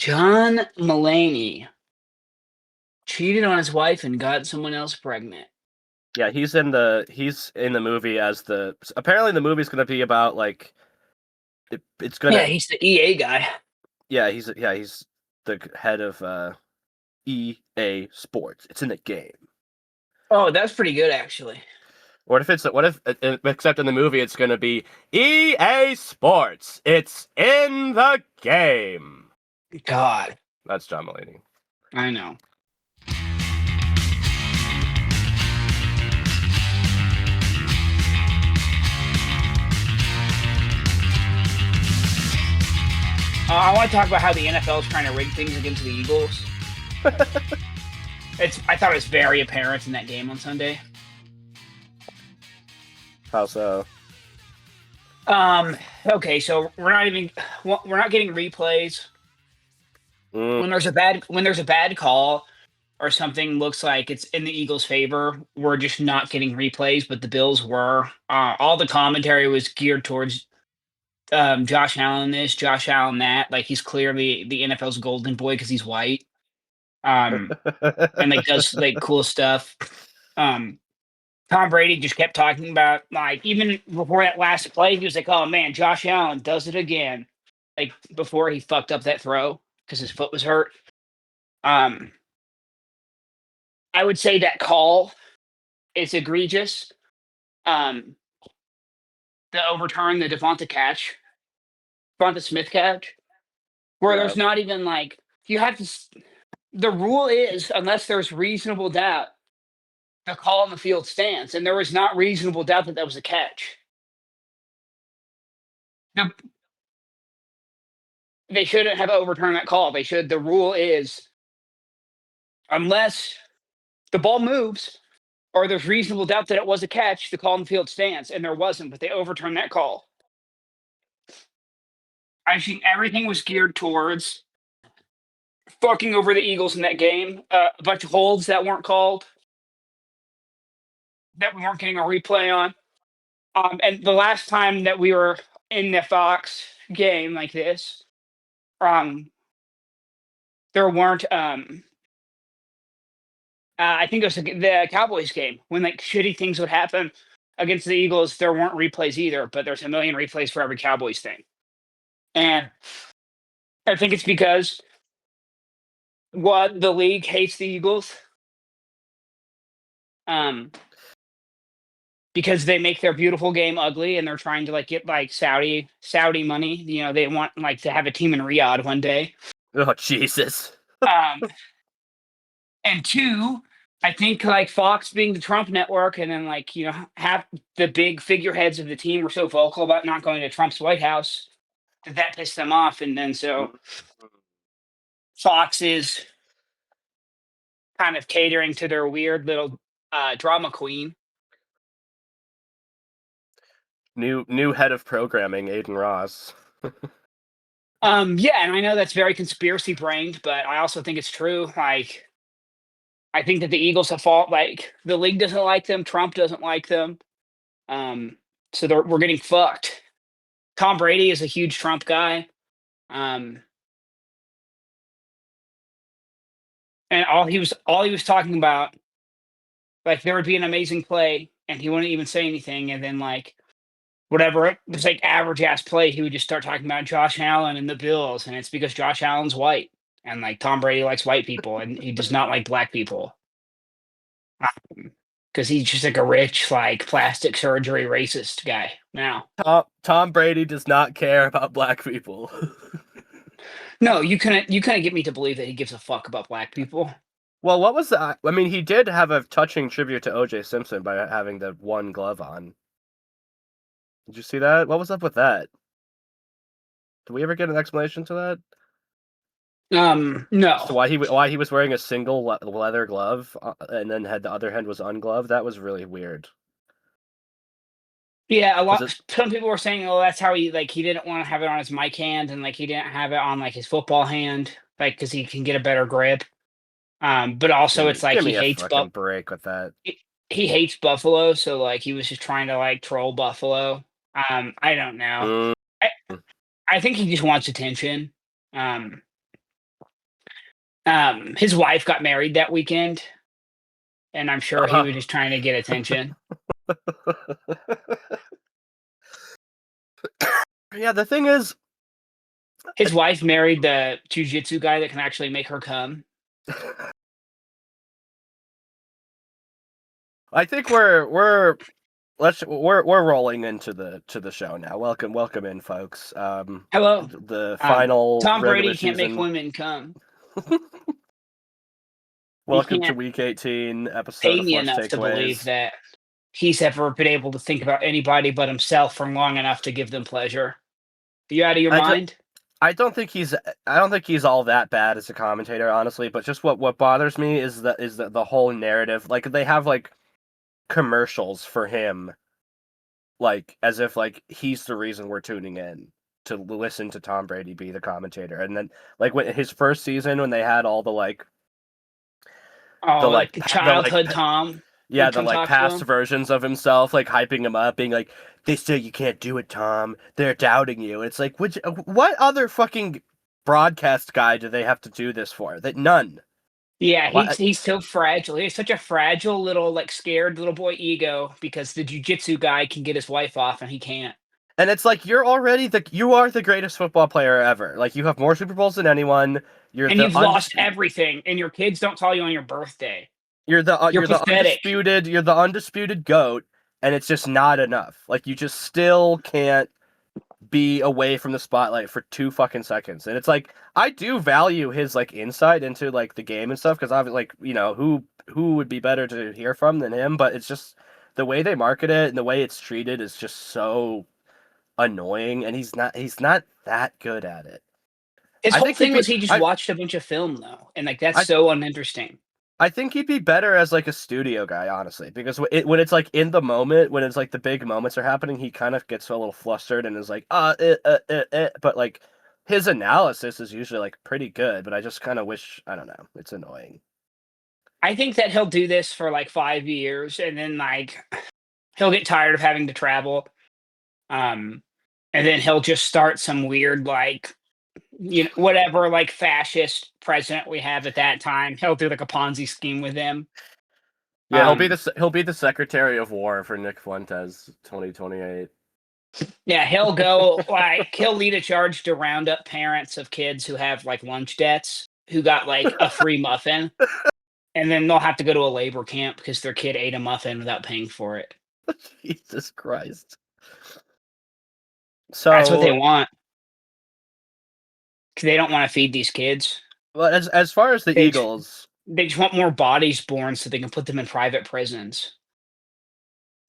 John Mulaney cheated on his wife and got someone else pregnant. Yeah, he's in the movie as apparently the movie's gonna be about it's Yeah, gonna he's the EA guy. he's the head of EA Sports. It's in the game. Oh, that's pretty good, actually. What if except in the movie it's gonna be EA Sports. It's in the game. God, That's John Mulaney. I know. I want to talk about how the NFL is trying to rig things against the Eagles. I thought it was very apparent in that game on Sunday. How so? Okay, so we're not getting replays when there's a bad call or something looks like it's in the Eagles' favor. We're just not getting replays, but the Bills were. All the commentary was geared towards Josh Allen this, Josh Allen that. Like he's clearly the NFL's golden boy because he's white. And does like cool stuff. Tom Brady just kept talking about even before that last play, he was like, "Oh man, Josh Allen does it again." Like before he fucked up that throw because his foot was hurt. I would say that call is egregious. The overturn the Devonta Smith catch, where there's not even you have to. The rule is unless there's reasonable doubt, the call on the field stands, and there was not reasonable doubt that was a catch. They shouldn't have overturned that call. The rule is unless the ball moves or there's reasonable doubt that it was a catch, the call on the field stands, and there wasn't, but they overturned that call. I think everything was geared towards fucking over the Eagles in that game. A bunch of holds that weren't called, that we weren't getting a replay on. And the last time that we were in the Fox game like this, there weren't. I think it was the Cowboys game when shitty things would happen against the Eagles. There weren't replays either, but there's a million replays for every Cowboys thing, and I think it's because the league hates the Eagles, because they make their beautiful game ugly, and they're trying to get Saudi money. You know, they want to have a team in Riyadh one day. Oh Jesus. And two, I think Fox being the Trump network, and then have the big figureheads of the team were so vocal about not going to Trump's White House that pissed them off, and then so Fox is kind of catering to their weird little drama queen. New head of programming, Aiden Ross. Yeah, and I know that's very conspiracy brained, but I also think it's true. I think that the Eagles have fought. The league doesn't like them, Trump doesn't like them, so we're getting fucked. Tom Brady is a huge Trump guy, and all he was talking about, there would be an amazing play, and he wouldn't even say anything, and then whatever it was average ass play, he would just start talking about Josh Allen and the Bills, and it's because Josh Allen's white, and Tom Brady likes white people, and he does not like black people, because he's just a rich plastic surgery racist guy now. Tom Brady does not care about black people. No, you couldn't get me to believe that he gives a fuck about black people. Well, what was that? I mean, he did have a touching tribute to O.J. Simpson by having the one glove on. Did you see that? What was up with that? Did we ever get an explanation to that? No. So why he was wearing a single leather glove and then the other hand was ungloved? That was really weird. Yeah, some people were saying, "Oh, that's how he didn't want to have it on his mic hand, and he didn't have it on his football hand, because he can get a better grip." But also it's give he me hates a fucking break with that. He hates Buffalo, so he was just trying to troll Buffalo. I don't know. I think he just wants attention. His wife got married that weekend, and I'm sure he was just trying to get attention. Yeah, the thing is, His wife married the jujitsu guy that can actually make her come. I think we're rolling into the show now. Welcome in, folks. Hello. The final Tom regular Brady can't make season. women come. He Welcome to can't week 18, episode pay of me Force enough to believe Takeaways. that he's ever been able to think about anybody but himself for long enough to give them pleasure. Are you out of your I, d- mind? I don't think he's all that bad as a commentator, honestly. But just what bothers me is the whole narrative. Like they have like commercials for him, like as if like he's the reason we're tuning in to listen to Tom Brady be the commentator. And then like when his first season when they had all the Oh, like the the like childhood Tom yeah, would the come like talk to past him. versions of himself, like hyping him up, being like, "They say you can't do it, Tom. They're doubting you." And it's like, what other fucking broadcast guy do they have to do this for? That none. Yeah, Why? he's so fragile. He's such a fragile little like scared little boy ego because the jujitsu guy can get his wife off and he can't. And it's like you are the greatest football player ever. Like you have more Super Bowls than anyone. You're And the you've lost everything, and your kids don't call you on your birthday. You're pathetic. you're the undisputed goat, and it's just not enough. Like you just still can't be away from the spotlight for 2 fucking seconds. And it's like I do value his like insight into like the game and stuff because I've like who would be better to hear from than him. But it's just the way they market it and the way it's treated is just so annoying, and he's not that good at it. His I whole think he'd thing was be he just I watched a bunch of film though, and like that's I so uninteresting. I think he'd be better as like a studio guy, honestly, because when it's like in the moment, when it's like the big moments are happening, he kind of gets a little flustered and is like, but like his analysis is usually like pretty good, but I just kind of wish, I don't know, it's annoying. I think that he'll do this for like 5 years, and then like he'll get tired of having to travel. Um, and then he'll just start some weird like whatever like fascist president we have at that time. He'll do like a Ponzi scheme with him. Yeah, Um, he'll be the Secretary of War for Nick Fuentes 2028. yeah, he'll go like he'll lead a charge to round up parents of kids who have like lunch debts who got like a free muffin, and then they'll have to go to a labor camp because their kid ate a muffin without paying for it. Jesus Christ. That's what they So, want. 'Cause they don't want to feed these kids. well, as far as the They just, Eagles, they just want more bodies born so they can put them in private prisons.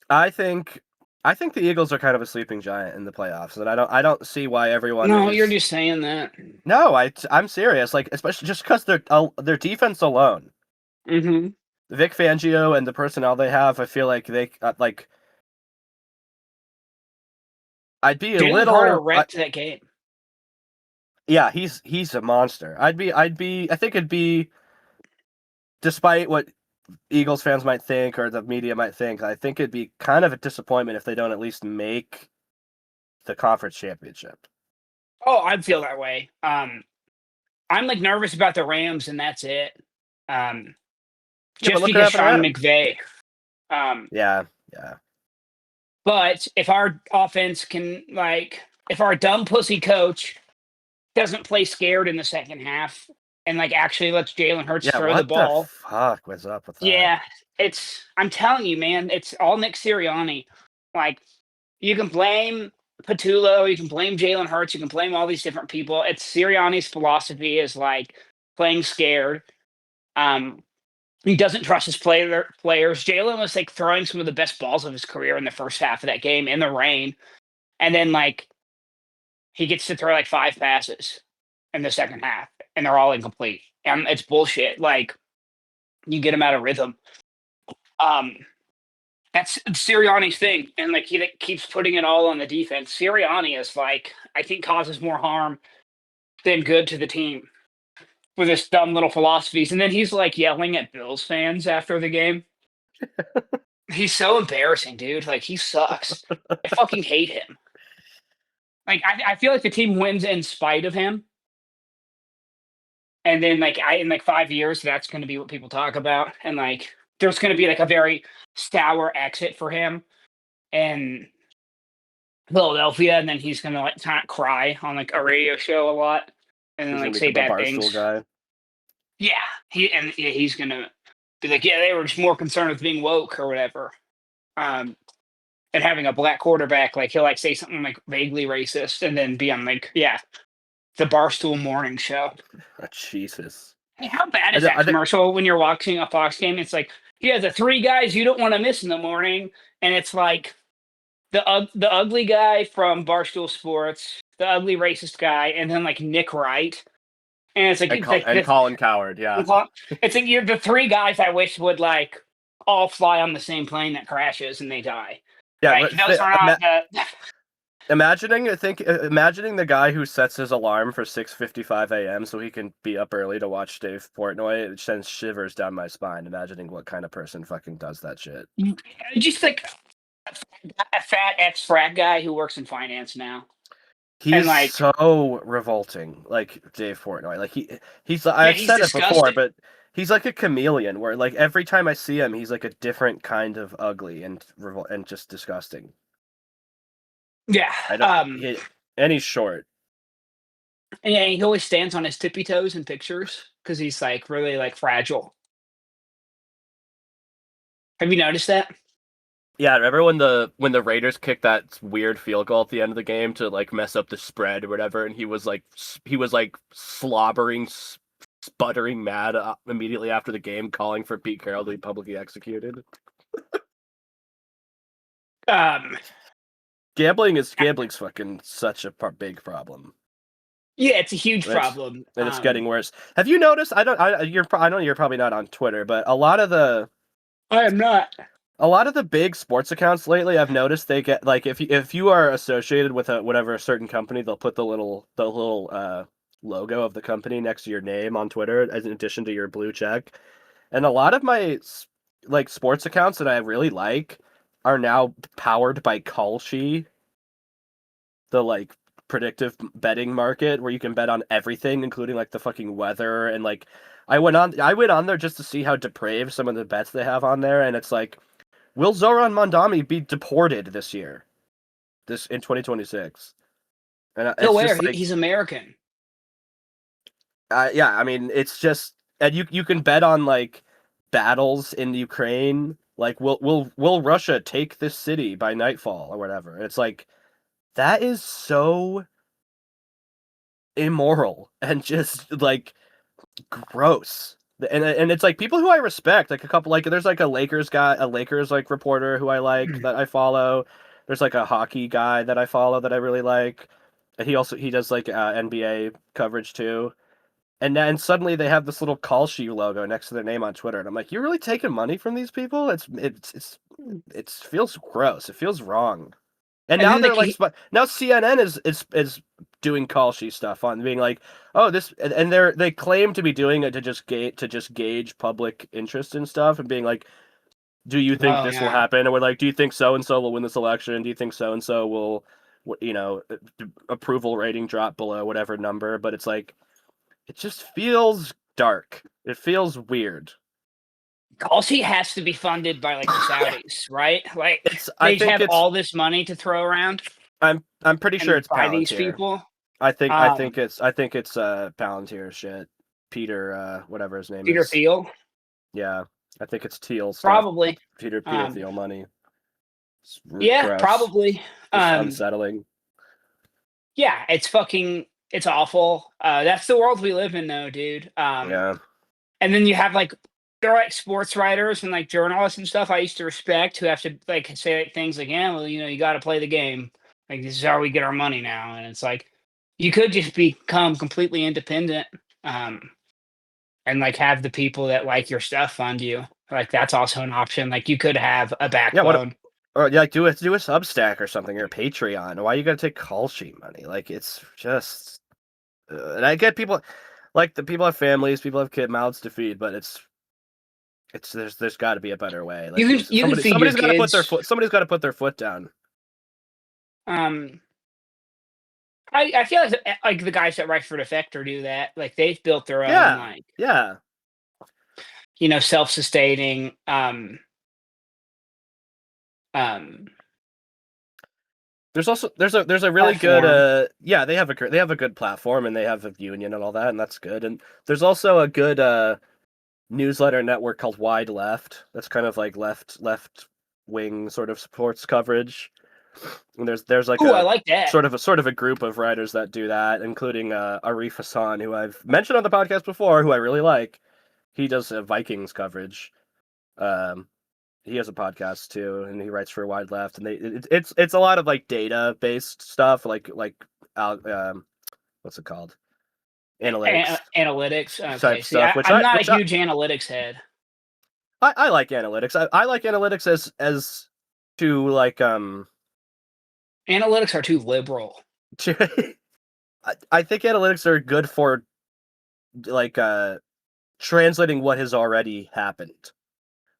I think I think the Eagles are kind of a sleeping giant in the playoffs, and I don't see why everyone No, you're is. just saying that. No, I'm serious. Like especially just because their defense alone, Mm-hmm. Vic Fangio and the personnel they have, I feel like they like. I'd be a Jalen Carter little. wrecked that game. Yeah, he's a monster. I think it'd be, despite what Eagles fans might think or the media might think, I think it'd be kind of a disappointment if they don't at least make the conference championship. Oh, I feel that way. I'm like nervous about the Rams, and that's it. Um, Yeah, but just look what because happened to Sean them. McVay. Um, Yeah, yeah. but if our offense can like, if our dumb pussy coach doesn't play scared in the second half and like actually lets Jalen Hurts Yeah, throw the what the ball, fuck was up with that? yeah, it's. I'm telling you, man, it's all Nick Sirianni. Like you can blame Patullo, you can blame Jalen Hurts, you can blame all these different people. It's Sirianni's philosophy is like playing scared. Um, he doesn't trust his players. Jalen was like throwing some of the best balls of his career in the first half of that game in the rain, and then like he gets to throw like 5 passes in the second half, and they're all incomplete. And it's bullshit. Like you get him out of rhythm. Um, that's Sirianni's thing, and like he like, keeps putting it all on the defense. Sirianni is like I think causes more harm than good to the team with his dumb little philosophies. And then he's like yelling at Bills fans after the game. He's so embarrassing, dude. Like he sucks. I fucking hate him. Like I feel like the team wins in spite of him. and then like in like 5 years, that's going to be what people talk about, and like there's going to be like a very sour exit for him in Philadelphia, and then he's going to like kind of cry on like a radio show a lot, and then He's gonna like say become a bad barstool things. guy. Yeah, he's going to be like, yeah, they were just more concerned with being woke or whatever. And having a black quarterback, like he'll like say something like vaguely racist, and then be on like, yeah, the Barstool Morning Show. Oh, Jesus. Hey, how bad is that I think commercial when you're watching a Fox game? It's like, yeah, the three guys you don't want to miss in the morning, and it's like the ugly guy from Barstool Sports, the ugly racist guy, and then like Nick Wright, and it's like and this. Colin Coward, yeah. It's like you're the three guys I wish would like all fly on the same plane that crashes and they die. Yeah, Like those are not the. imagining the guy who sets his alarm for 6:55 a.m. so he can be up early to watch Dave Portnoy, it sends shivers down my spine. Imagining what kind of person fucking does that shit. Just like a fat ex-frat guy who works in finance now. He's Like, so revolting, like Dave Portnoy. Like he's yeah, I've he's said it before, disgusting. but he's like a chameleon where like every time I see him, he's like a different kind of ugly and just disgusting. Yeah. I don't. And he's short. And yeah, he always stands on his tippy toes in pictures because he's like really like fragile. Have you noticed that? Yeah, remember when the Raiders kicked that weird field goal at the end of the game to like mess up the spread or whatever, and he was like slobbering, sputtering mad immediately after the game, calling for Pete Carroll to be publicly executed. Gambling's fucking such a big problem. Yeah, it's a huge problem, and it's getting worse. Have you noticed? I know you're probably not on Twitter, but a lot of the I am not. A lot of the big sports accounts lately, I've noticed they get like if you are associated with a certain company, they'll put the little logo of the company next to your name on Twitter as in addition to your blue check. And a lot of my like sports accounts that I really like are now powered by Kalshi, the like predictive betting market where you can bet on everything, including like the fucking weather and like I went on there just to see how depraved some of the bets they have on there, and it's like, will Zoran Mondani be deported this year? This in 2026? And So it's where just like, he's American. yeah, I mean, it's just, and you can bet on like battles in Ukraine, like will Russia take this city by nightfall or whatever. And it's like, that is so immoral and just like gross. And it's like people who I respect, like a couple, like there's like a Lakers like reporter who I like that I follow. There's like a hockey guy that I follow that I really like. And he does like NBA coverage too. And then suddenly they have this little Kalshi logo next to their name on Twitter, and I'm like, you're really taking money from these people? It feels gross. It feels wrong. And And now then they're like like, now CNN is doing Kalshi stuff on being like, oh, this, and they claim to be doing it to just gauge public interest in stuff, and being like, do you think this will happen? And we're like, do you think so and so will win this election? Do you think so and so will, approval rating drop below whatever number? But it's like, it just feels dark. It feels weird. Kalshi has to be funded by like the Saudis, right? Like I they think have all this money to throw around. I'm pretty sure it's by these Palantir. people. I think it's Palantir shit. Peter, whatever his name Peter is. Thiel. Yeah, I think it's Thiel stuff. Probably. Peter Thiel money. It's Yeah, gross. probably. It's unsettling. Yeah, it's awful. That's the world we live in though, dude. Yeah. And then you have like there are like sports writers and like journalists and stuff I used to respect who have to like say like, things like, yeah, well, you got to play the game. Like this is how we get our money now. And it's like you could just become completely independent, and like have the people that like your stuff fund you. Like that's also an option. Like you could have a backbone. Or like do a Substack or something, or Patreon. Why you gotta take call sheet money? Like it's just, and I get people, like the people have families, people have mouths to feed, but there's got to be a better way. Like somebody's got to put their foot down. I feel like the guys that write for Defector do that. Like they've built their own Yeah, like yeah. self-sustaining um There's a really good platform. yeah, they have a good platform, and they have a union and all that, and that's good. And there's also a good newsletter network called Wide Left. That's kind of like left wing sort of sports coverage. And there's like Oh, I like that. sort of a group of writers that do that, including Arif Hassan, who I've mentioned on the podcast before, who I really like. He does Vikings coverage. Um, he has a podcast too, and he writes for Wide Left, and it's a lot of like data based stuff, what's it called, analytics Analytics. type Okay. See, stuff, I'm not a huge analytics head. I like analytics. I like analytics as to like Analytics are too liberal. to, I think analytics are good for like translating what has already happened.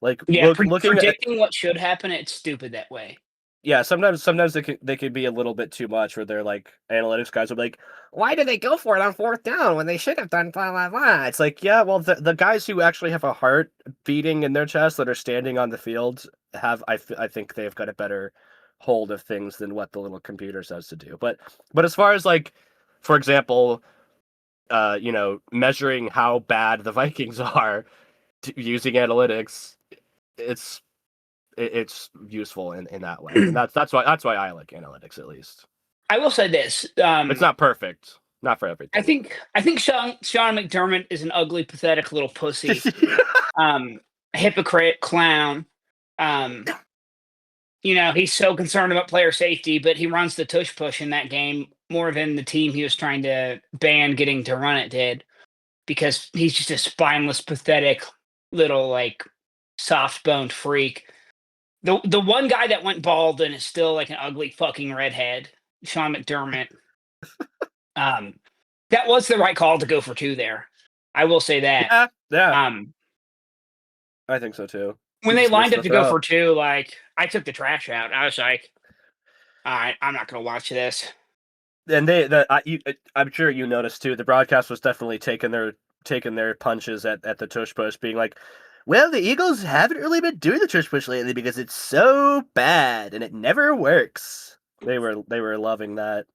Like Yeah, looking at predicting what should happen, it's stupid that way. yeah, sometimes they can be a little bit too much, where they're like analytics guys will be like, why did they go for it on fourth down when they should have done blah blah blah? It's like, yeah, well the guys who actually have a heart beating in their chest that are standing on the field have I think they've got a better hold of things than what the little computer says to do. But as far as like, for example, measuring how bad the Vikings are using analytics, it's it's useful in that way, and that's why I like analytics at least. I will say this. It's not perfect, not for I everything. think Sean McDermott is an ugly, pathetic little pussy. Hypocrite, clown. Um, he's so concerned about player safety, but he runs the tush push in that game more than the team he was trying to ban getting to run it did, because he's just a spineless, pathetic little like soft boned freak. The one guy that went bald and is still like an ugly fucking redhead, Sean McDermott. Um, that was the right call to go for two there. I will say that. Yeah, Um, I think so too. when He they just missed lined up the to go throw. for two, like I took the trash out. I was like, all right, I'm not gonna watch this. And I'm sure you noticed too. The broadcast was definitely taking their punches at the tush push, being like, "Well, the Eagles haven't really been doing the tush push lately because it's so bad and it never works." They were loving that.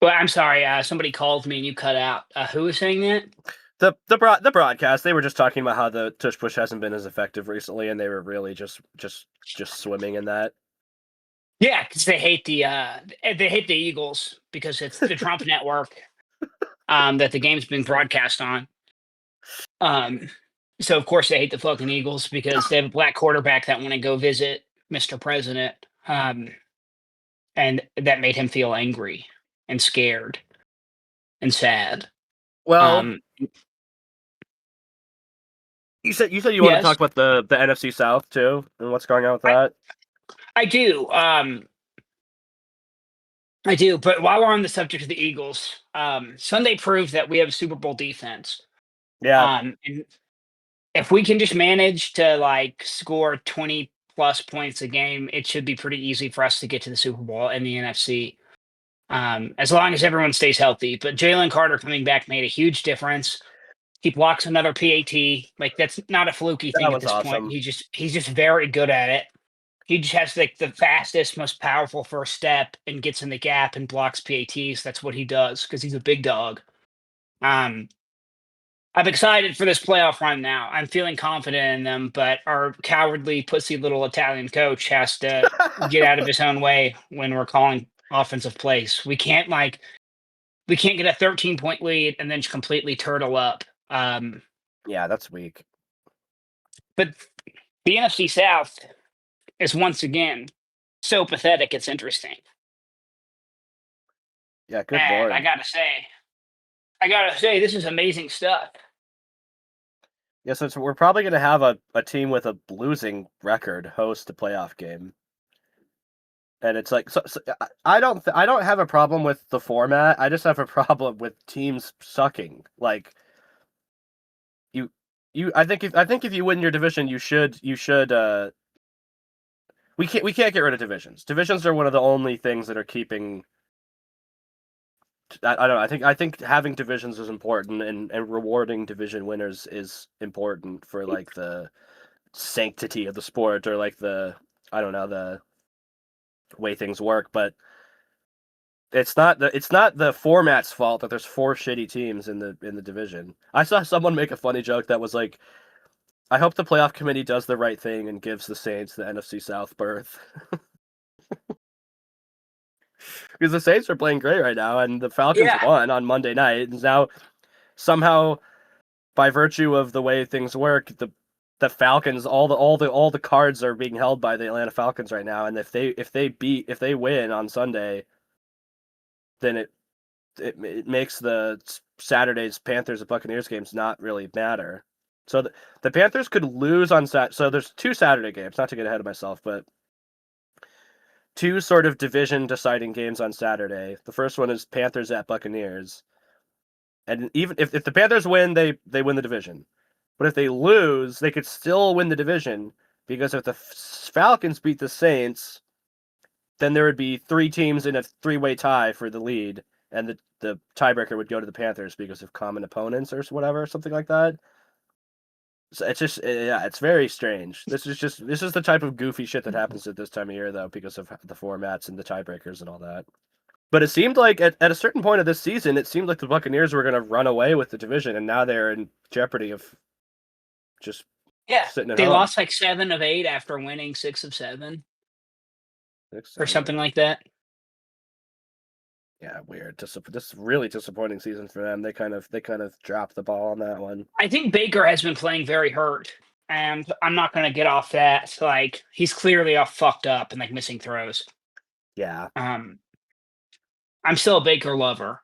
Well, I'm sorry. Somebody called me and you cut out. Who was saying that? The broadcast, they were just talking about how the tush push hasn't been as effective recently, and they were really just swimming in that. Yeah, because they hate the Eagles because it's the Trump network that the game's been broadcast on. Um, so of course they hate the fucking Eagles because they have a black quarterback that want to go visit Mr. President, and that made him feel angry and scared and sad. Well, Um, you said you want to yes, talk about the NFC South too and what's going on with I that. I do. I do. But while we're on the subject of the Eagles, Sunday proved that we have a Super Bowl defense. Yeah, And if we can just manage to like score 20 plus points a game, it should be pretty easy for us to get to the Super Bowl in the NFC. As long as everyone stays healthy. But Jalen Carter coming back made a huge difference. He blocks another PAT. Like that's not a fluky that thing at was this point. awesome. He's just very good at it. He just has like the fastest, most powerful first step and gets in the gap and blocks PATs. That's what he does because he's a big dog. Um, I'm excited for this playoff run now. I'm feeling confident in them, but our cowardly, pussy little Italian coach has to get out of his own way when we're calling offensive plays. We can't get a 13-point lead and then just completely turtle up. Yeah, that's weak. But the NFC South is once again so pathetic. It's interesting. Yeah, good And lord. I gotta say, this is amazing stuff. Yeah, so we're probably gonna have a team with a losing record host a playoff game. And it's like, I don't have a problem with the format. I just have a problem with teams sucking. Like you I think if you win your division, you should we can't get rid of divisions. Divisions are one of the only things that are keeping I don't know. I think having divisions is important, and rewarding division winners is important for like the sanctity of the sport, or like the, I don't know, the way things work. But it's not the format's fault that there's four shitty teams in the division. I saw someone make a funny joke that was like, I hope the playoff committee does the right thing and gives the Saints the NFC South berth. Because the Saints are playing great right now, and the Falcons Yeah, won on Monday night. And now, somehow, by virtue of the way things work, the Falcons, all the cards are being held by the Atlanta Falcons right now. And if they win on Sunday, then it makes the Saturday's Panthers and Buccaneers games not really matter. So the Panthers could lose on So there's two Saturday games. Not to get ahead of myself, but two sort of division deciding games on Saturday. The first one is Panthers at Buccaneers. And even if the Panthers win, they win the division. But if they lose, they could still win the division, because if the Falcons beat the Saints, then there would be three teams in a three-way tie for the lead, and the tiebreaker would go to the Panthers because of common opponents or whatever, something like that. So it's just, yeah, it's very strange. This is the type of goofy shit that happens at this time of year, though, because of the formats and the tiebreakers and all that. But it seemed like at a certain point of this season, it seemed like the Buccaneers were going to run away with the division, and now they're in jeopardy of just yeah. sitting at They home. lost like 7 of 8 after winning 6 of 7 or 6, something like that. Yeah, weird. This really disappointing season for them. They kind of dropped the ball on that one. I think Baker has been playing very hurt, and I'm not going to get off that. Like, he's clearly all fucked up and like missing throws. Yeah, I'm still a Baker lover.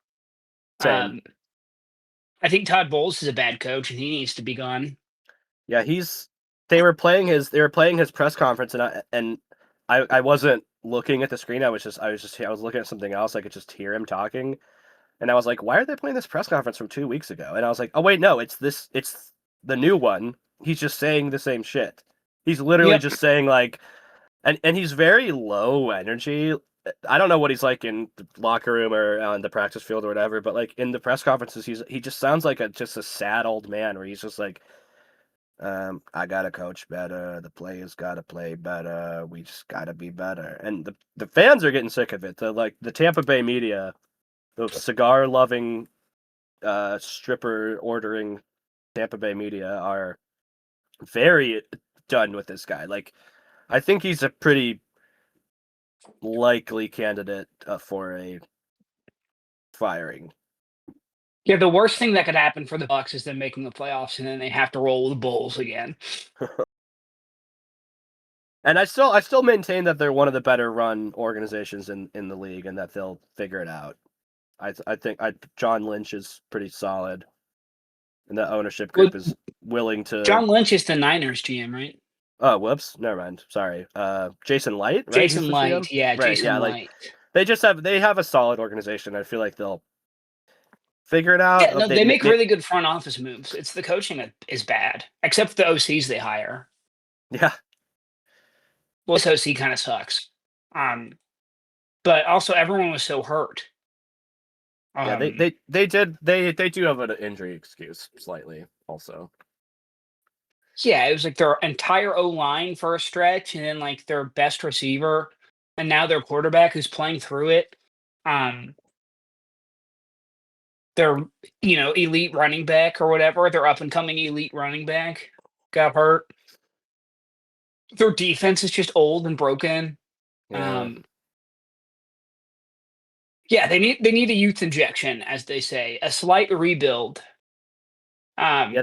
same. I think Todd Bowles is a bad coach, and he needs to be gone. Yeah, they were playing his press conference, and I wasn't looking at the screen. I was looking at something else. I could just hear him talking, and I was like, why are they playing this press conference from 2 weeks ago? And I was like, oh wait, no, it's the new one. He's just saying the same shit. He's literally Yep. just saying like, and he's very low energy. I don't know what he's like in the locker room or on the practice field or whatever, but like in the press conferences, he just sounds like just a sad old man, where he's just like, I gotta coach better. The players gotta play better. We just gotta be better. And the fans are getting sick of it. The Tampa Bay media, the cigar loving, stripper ordering Tampa Bay media, are very done with this guy. Like, I think he's a pretty likely candidate for a firing. Yeah, the worst thing that could happen for the Bucks is them making the playoffs, and then they have to roll with the Bulls again. And I still maintain that they're one of the better run organizations in the league, and that they'll figure it out. I think John Lynch is pretty solid, and the ownership Well, group is willing to. John Lynch is the Niners GM, right? Oh, whoops, never mind. Sorry. Jason Light, right? He's Jason the GM, Light, yeah, right? Yeah, Jason like Light. they have a solid organization. I feel like they'll figure it out. Yeah, no, they make really good front office moves. It's the coaching that is bad, except the OCs they hire. Yeah. Well, this OC kind of sucks. But also everyone was so hurt. Yeah, they do have an injury excuse slightly also. Yeah, it was like their entire O line for a stretch, and then like their best receiver, and now their quarterback who's playing through it. Their elite running back or whatever, their up and coming elite running back got hurt. Their defense is just old and broken. Yeah. Yeah, they need a youth injection, as they say, a slight rebuild. Yeah,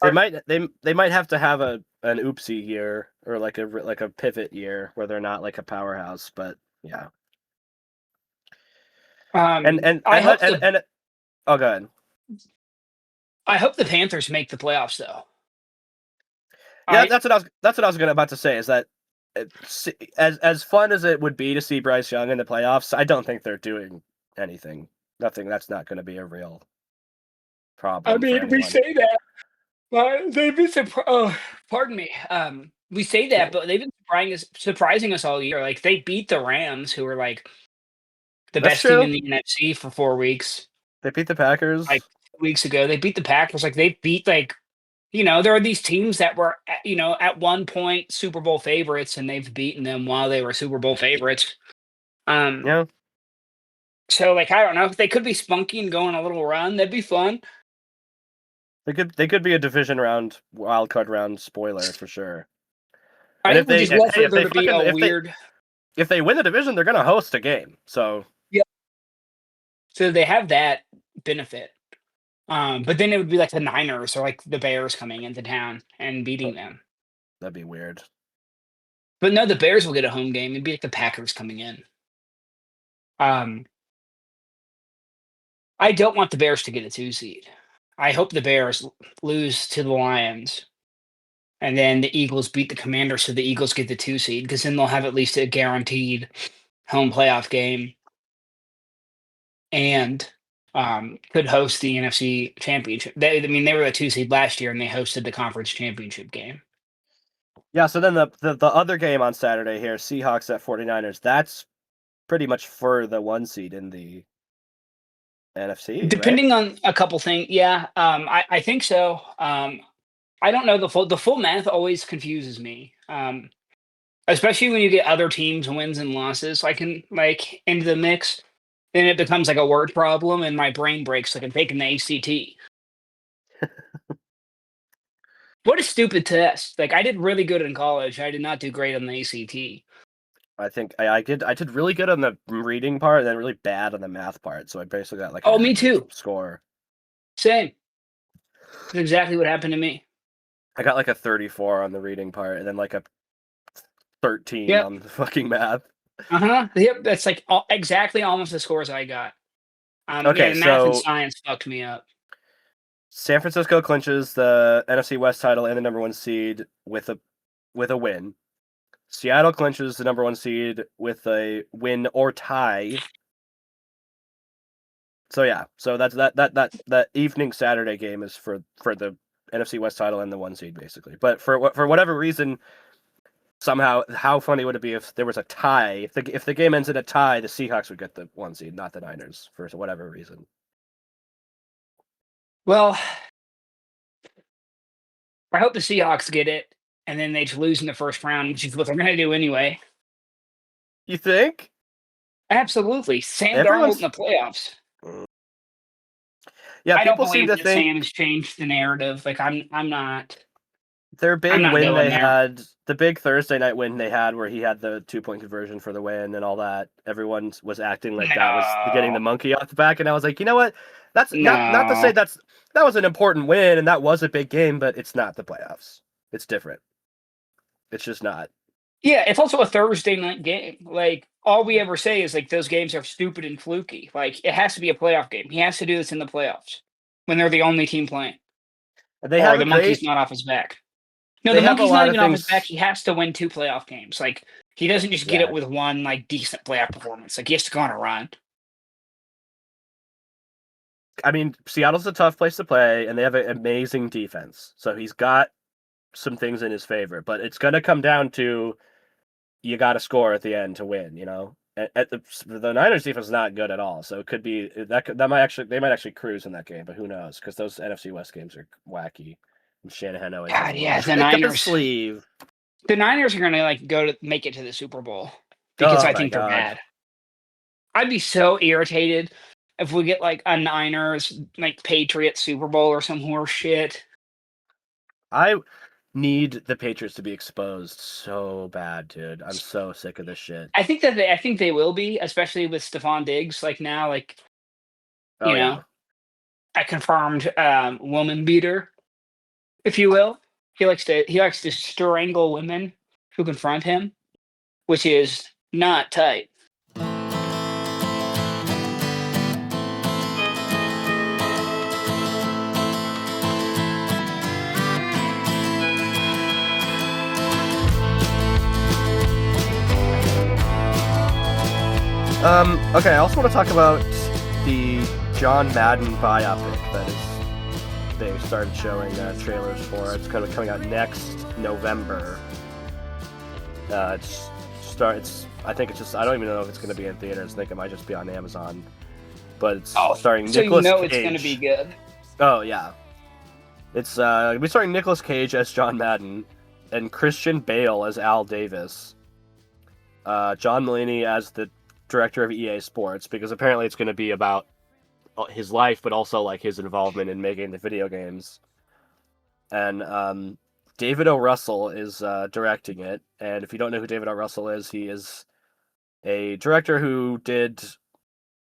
they might have to have an oopsie year, or like a pivot year where they're not like a powerhouse, but yeah. And oh, go ahead. I hope the Panthers make the playoffs, though. Yeah, that's what I was about to say. Is that as fun as it would be to see Bryce Young in the playoffs, I don't think they're doing anything. Nothing. That's not going to be a real problem. I mean, we say that, but they've been pardon me. We say that, but they've been surprising us all year. Like, they beat the Rams, who were like the That's best team true. in the NFC for 4 weeks. They beat the Packers. Like, weeks ago, they beat the Packers. Like, they beat, like, there are these teams that were, at one point Super Bowl favorites, and they've beaten them while they were Super Bowl favorites. Yeah. So, like, I don't know. If they could be spunky and go on a little run, that'd be fun. They could be a division round, wild card round spoiler for sure. I would just love for there to be a weird. If they win the division, they're gonna host a game. So Yeah. So they have that benefit. But then it would be like the Niners or like the Bears coming into town and beating them. that'd be weird. But no, the Bears will get a home game. It'd be like the Packers coming in. I don't want the Bears to get a 2 seed. I hope the Bears lose to the Lions, and then the Eagles beat the Commanders, so the Eagles get the 2 seed, because then they'll have at least a guaranteed home playoff game, and could host the NFC Championship. They were the 2 seed last year, and they hosted the conference championship game. Yeah, so then the other game on Saturday here, Seahawks at 49ers, that's pretty much for the 1 seed in the NFC, Depending right? on a couple things, yeah. I think so. I don't know, the full math always confuses me. Especially when you get other teams' wins and losses into the mix, then it becomes like a word problem, and my brain breaks like I'm taking the ACT. What a stupid test! Like, I did really good in college. I did not do great on the ACT. I think I did really good on the reading part and then really bad on the math part. So I basically got like me too. Score. Same. That's exactly what happened to me. I got like a 34 on the reading part and then like a 13 on the fucking math. Yep. That's like exactly almost the scores I got. Okay, yeah, math and science fucked me up. San Francisco clinches the NFC West title and the number 1 seed with a win. Seattle clinches the number 1 seed with a win or tie. So yeah, so that's that evening Saturday game is for the NFC West title and the 1 seed basically. But for whatever reason, somehow, how funny would it be if there was a tie? If the game ends in a tie, the Seahawks would get the 1 seed, not the Niners, for whatever reason. Well, I hope the Seahawks get it, and then they just lose in the first round, which is what they're going to do anyway. You think? Absolutely. Sam Darnold in the playoffs. Yeah, I people seem to think Sam's changed the narrative. Like, I'm not. Their big win they had, the big Thursday night win they had, where he had the 2-point conversion for the win and all that. Everyone was acting like that was getting the monkey off the back, and I was like, you know what? That's not to say that was an important win and that was a big game, but it's not the playoffs. It's different. It's just not. Yeah, it's also a Thursday night game. Like, all we ever say is like those games are stupid and fluky. Like, it has to be a playoff game. He has to do this in the playoffs when they're the only team playing. Or the monkey's not off his back. No, the monkey's not even off his back. He has to win 2 playoff games. Like, he doesn't just get it with one like decent playoff performance. Like, he has to go on a run. I mean, Seattle's a tough place to play, and they have an amazing defense. So he's got some things in his favor, but it's going to come down to you got to score at the end to win. You know, the Niners defense is not good at all, so it could be they might actually cruise in that game, but who knows? Because those NFC West games are wacky. Shanahan always the Niners sleeve. The Niners are going to like go to make it to the Super Bowl because I think they're bad. I'd be so irritated if we get like a Niners like Patriots Super Bowl or some horse shit. I need the Patriots to be exposed so bad, dude. I'm so sick of this shit. I think they will be, especially with Stefon Diggs. Like now, like you know, a confirmed woman beater, if you will. He likes to strangle women who confront him, which is not tight. Okay, I also want to talk about the John Madden biopic that they started showing trailers for. It's kind of coming out next November. It's I think it's just. I don't even know if it's going to be in theaters. I think it might just be on Amazon. But it's Oh, starring so Nicolas Cage. it's going to be good. Oh yeah, it's gonna be starring Nicolas Cage as John Madden, and Christian Bale as Al Davis. John Mulaney as the director of EA Sports, because apparently it's going to be about his life, but also like his involvement in making the video games. And David O. Russell is directing it. And if you don't know who David O. Russell is, he is a director who did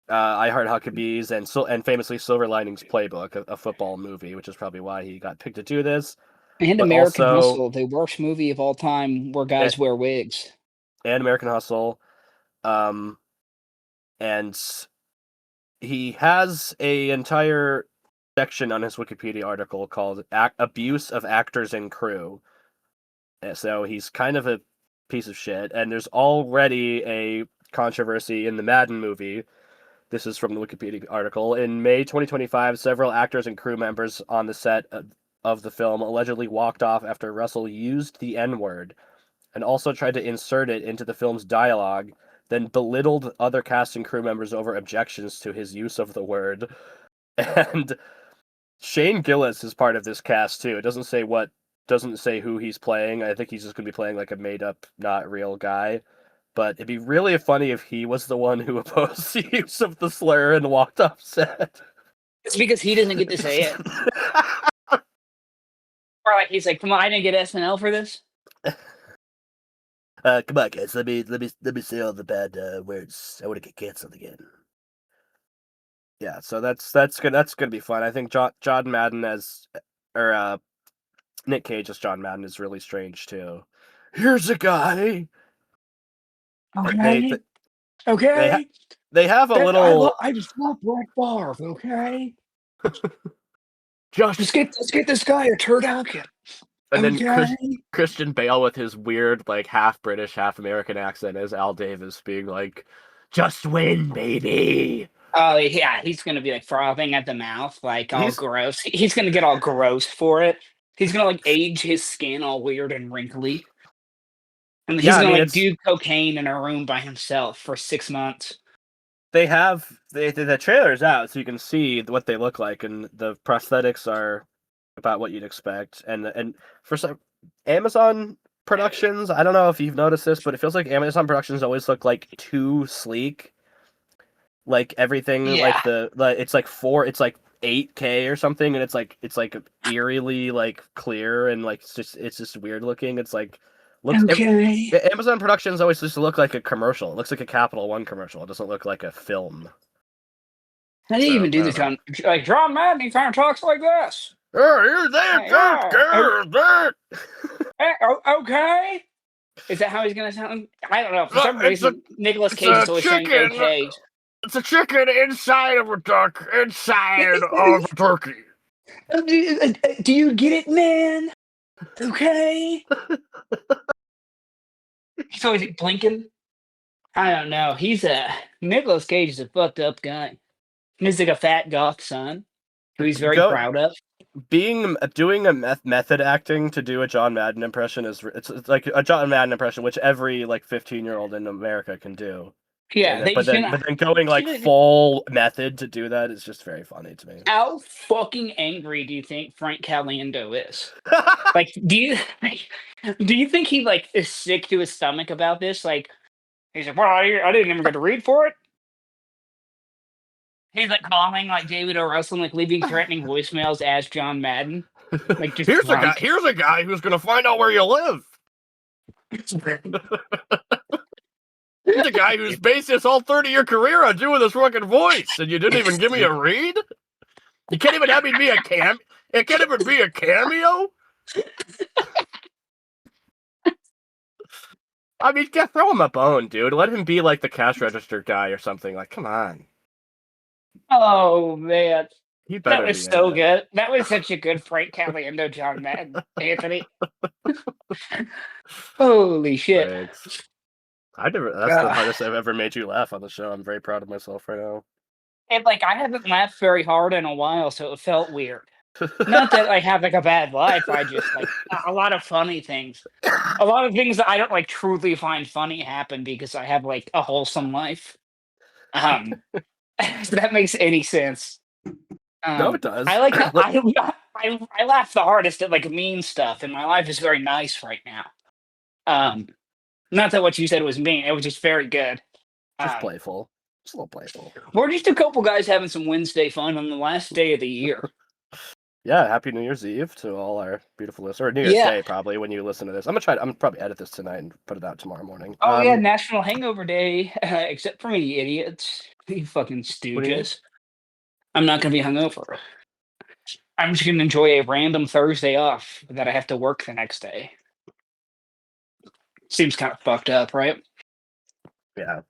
I Heart Huckabees and famously Silver Linings Playbook, a football movie, which is probably why he got picked to do this. And But American also, Hustle, the worst movie of all time where guys wear wigs. And American Hustle. And he has a entire section on his Wikipedia article called Abuse of Actors and Crew. And so he's kind of a piece of shit. And there's already a controversy in the Madden movie. This is from the Wikipedia article. In May 2025, several actors and crew members on the set of the film allegedly walked off after Russell used the N-word and also tried to insert it into the film's dialogue, then belittled other cast and crew members over objections to his use of the word. And Shane Gillis is part of this cast too. It doesn't say who he's playing. I think he's just going to be playing like a made-up, not real guy. But it'd be really funny if he was the one who opposed the use of the slur and walked off set. It's because he doesn't get to say it. Or like he's like, "Come on, I didn't get SNL for this." Come on, guys. Let me say all the bad words. I want to get canceled again. Yeah, so that's gonna be fun. I think John Madden or Nick Cage as John Madden is really strange too. Here's a guy. Okay. They have a little. I just love Brett Favre. Okay. Josh, let's get this guy a turducken. And then Christian Bale with his weird, like, half British, half American accent as Al Davis being like, "Just win, baby." Oh yeah, he's gonna be like frothing at the mouth, like all gross. He's gonna get all gross for it. He's gonna like age his skin all weird and wrinkly. And he's gonna do cocaine in a room by himself for 6 months. The trailer's out, so you can see what they look like, and the prosthetics are about what you'd expect. And for some Amazon productions, I don't know if you've noticed this, but it feels like Amazon productions always look like too sleek. Like everything, it's like 8K or something, and it's like eerily like clear and like it's just weird looking. It's like Amazon productions always just look like a commercial. It looks like a Capital One commercial. It doesn't look like a film. How do you even do this? Like John Madden, he kind of talks like this. Oh, you're there. Okay. Is that how he's gonna sound? I don't know. For some reason, Nicolas Cage is always saying okay. It's a chicken inside of a duck, inside of a turkey. Do you get it, man? Okay. He's always blinking. I don't know. Nicolas Cage is a fucked up guy. He's like a fat goth son who he's very proud of. Doing a method acting to do a John Madden impression it's like a John Madden impression, which every like 15-year-old in America can do. Yeah, but then going like full method to do that is just very funny to me. How fucking angry do you think Frank Caliendo is? Like, do you think he like is sick to his stomach about this? Like, he's like, "Well, I didn't even get to read for it." He's like calling like David O. Russell, like leaving threatening voicemails as John Madden. Like, just here's a guy who's gonna find out where you live. He's a guy who's based his whole 30-year career on doing this fucking voice, and you didn't even give me a read? You can't even have me be a cam. It can't even be a cameo? I mean, throw him a bone, dude. Let him be like the cash register guy or something. Like, come on. Oh, man. That was so good. That was such a good Frank Caliendo John Madden, Anthony. Holy shit. Thanks. That's the hardest I've ever made you laugh on the show. I'm very proud of myself right now. And like I haven't laughed very hard in a while, so it felt weird. Not that I have like a bad life. I just like a lot of funny things. A lot of things that I don't like truly find funny happen because I have like a wholesome life. Um, if that makes any sense. No, it I does. like how I laugh the hardest at like mean stuff, and my life is very nice right now. Um, Not that what you said was mean; it was just very good. Just Um, playful. Just a little playful. we're just a couple guys having some Wednesday fun on the last day of the year. Yeah, happy New Year's Eve to all our beautiful listeners. Or New Year's Yeah. Day, probably, when you listen to this. I'm gonna probably edit this tonight and put it out tomorrow morning. Oh yeah, National Hangover Day. Except for me, idiots, you fucking What do you mean? stooges. I'm not gonna be hungover. I'm just gonna enjoy a random Thursday off that I have to work the next day. Seems kind of fucked up, right? Yeah.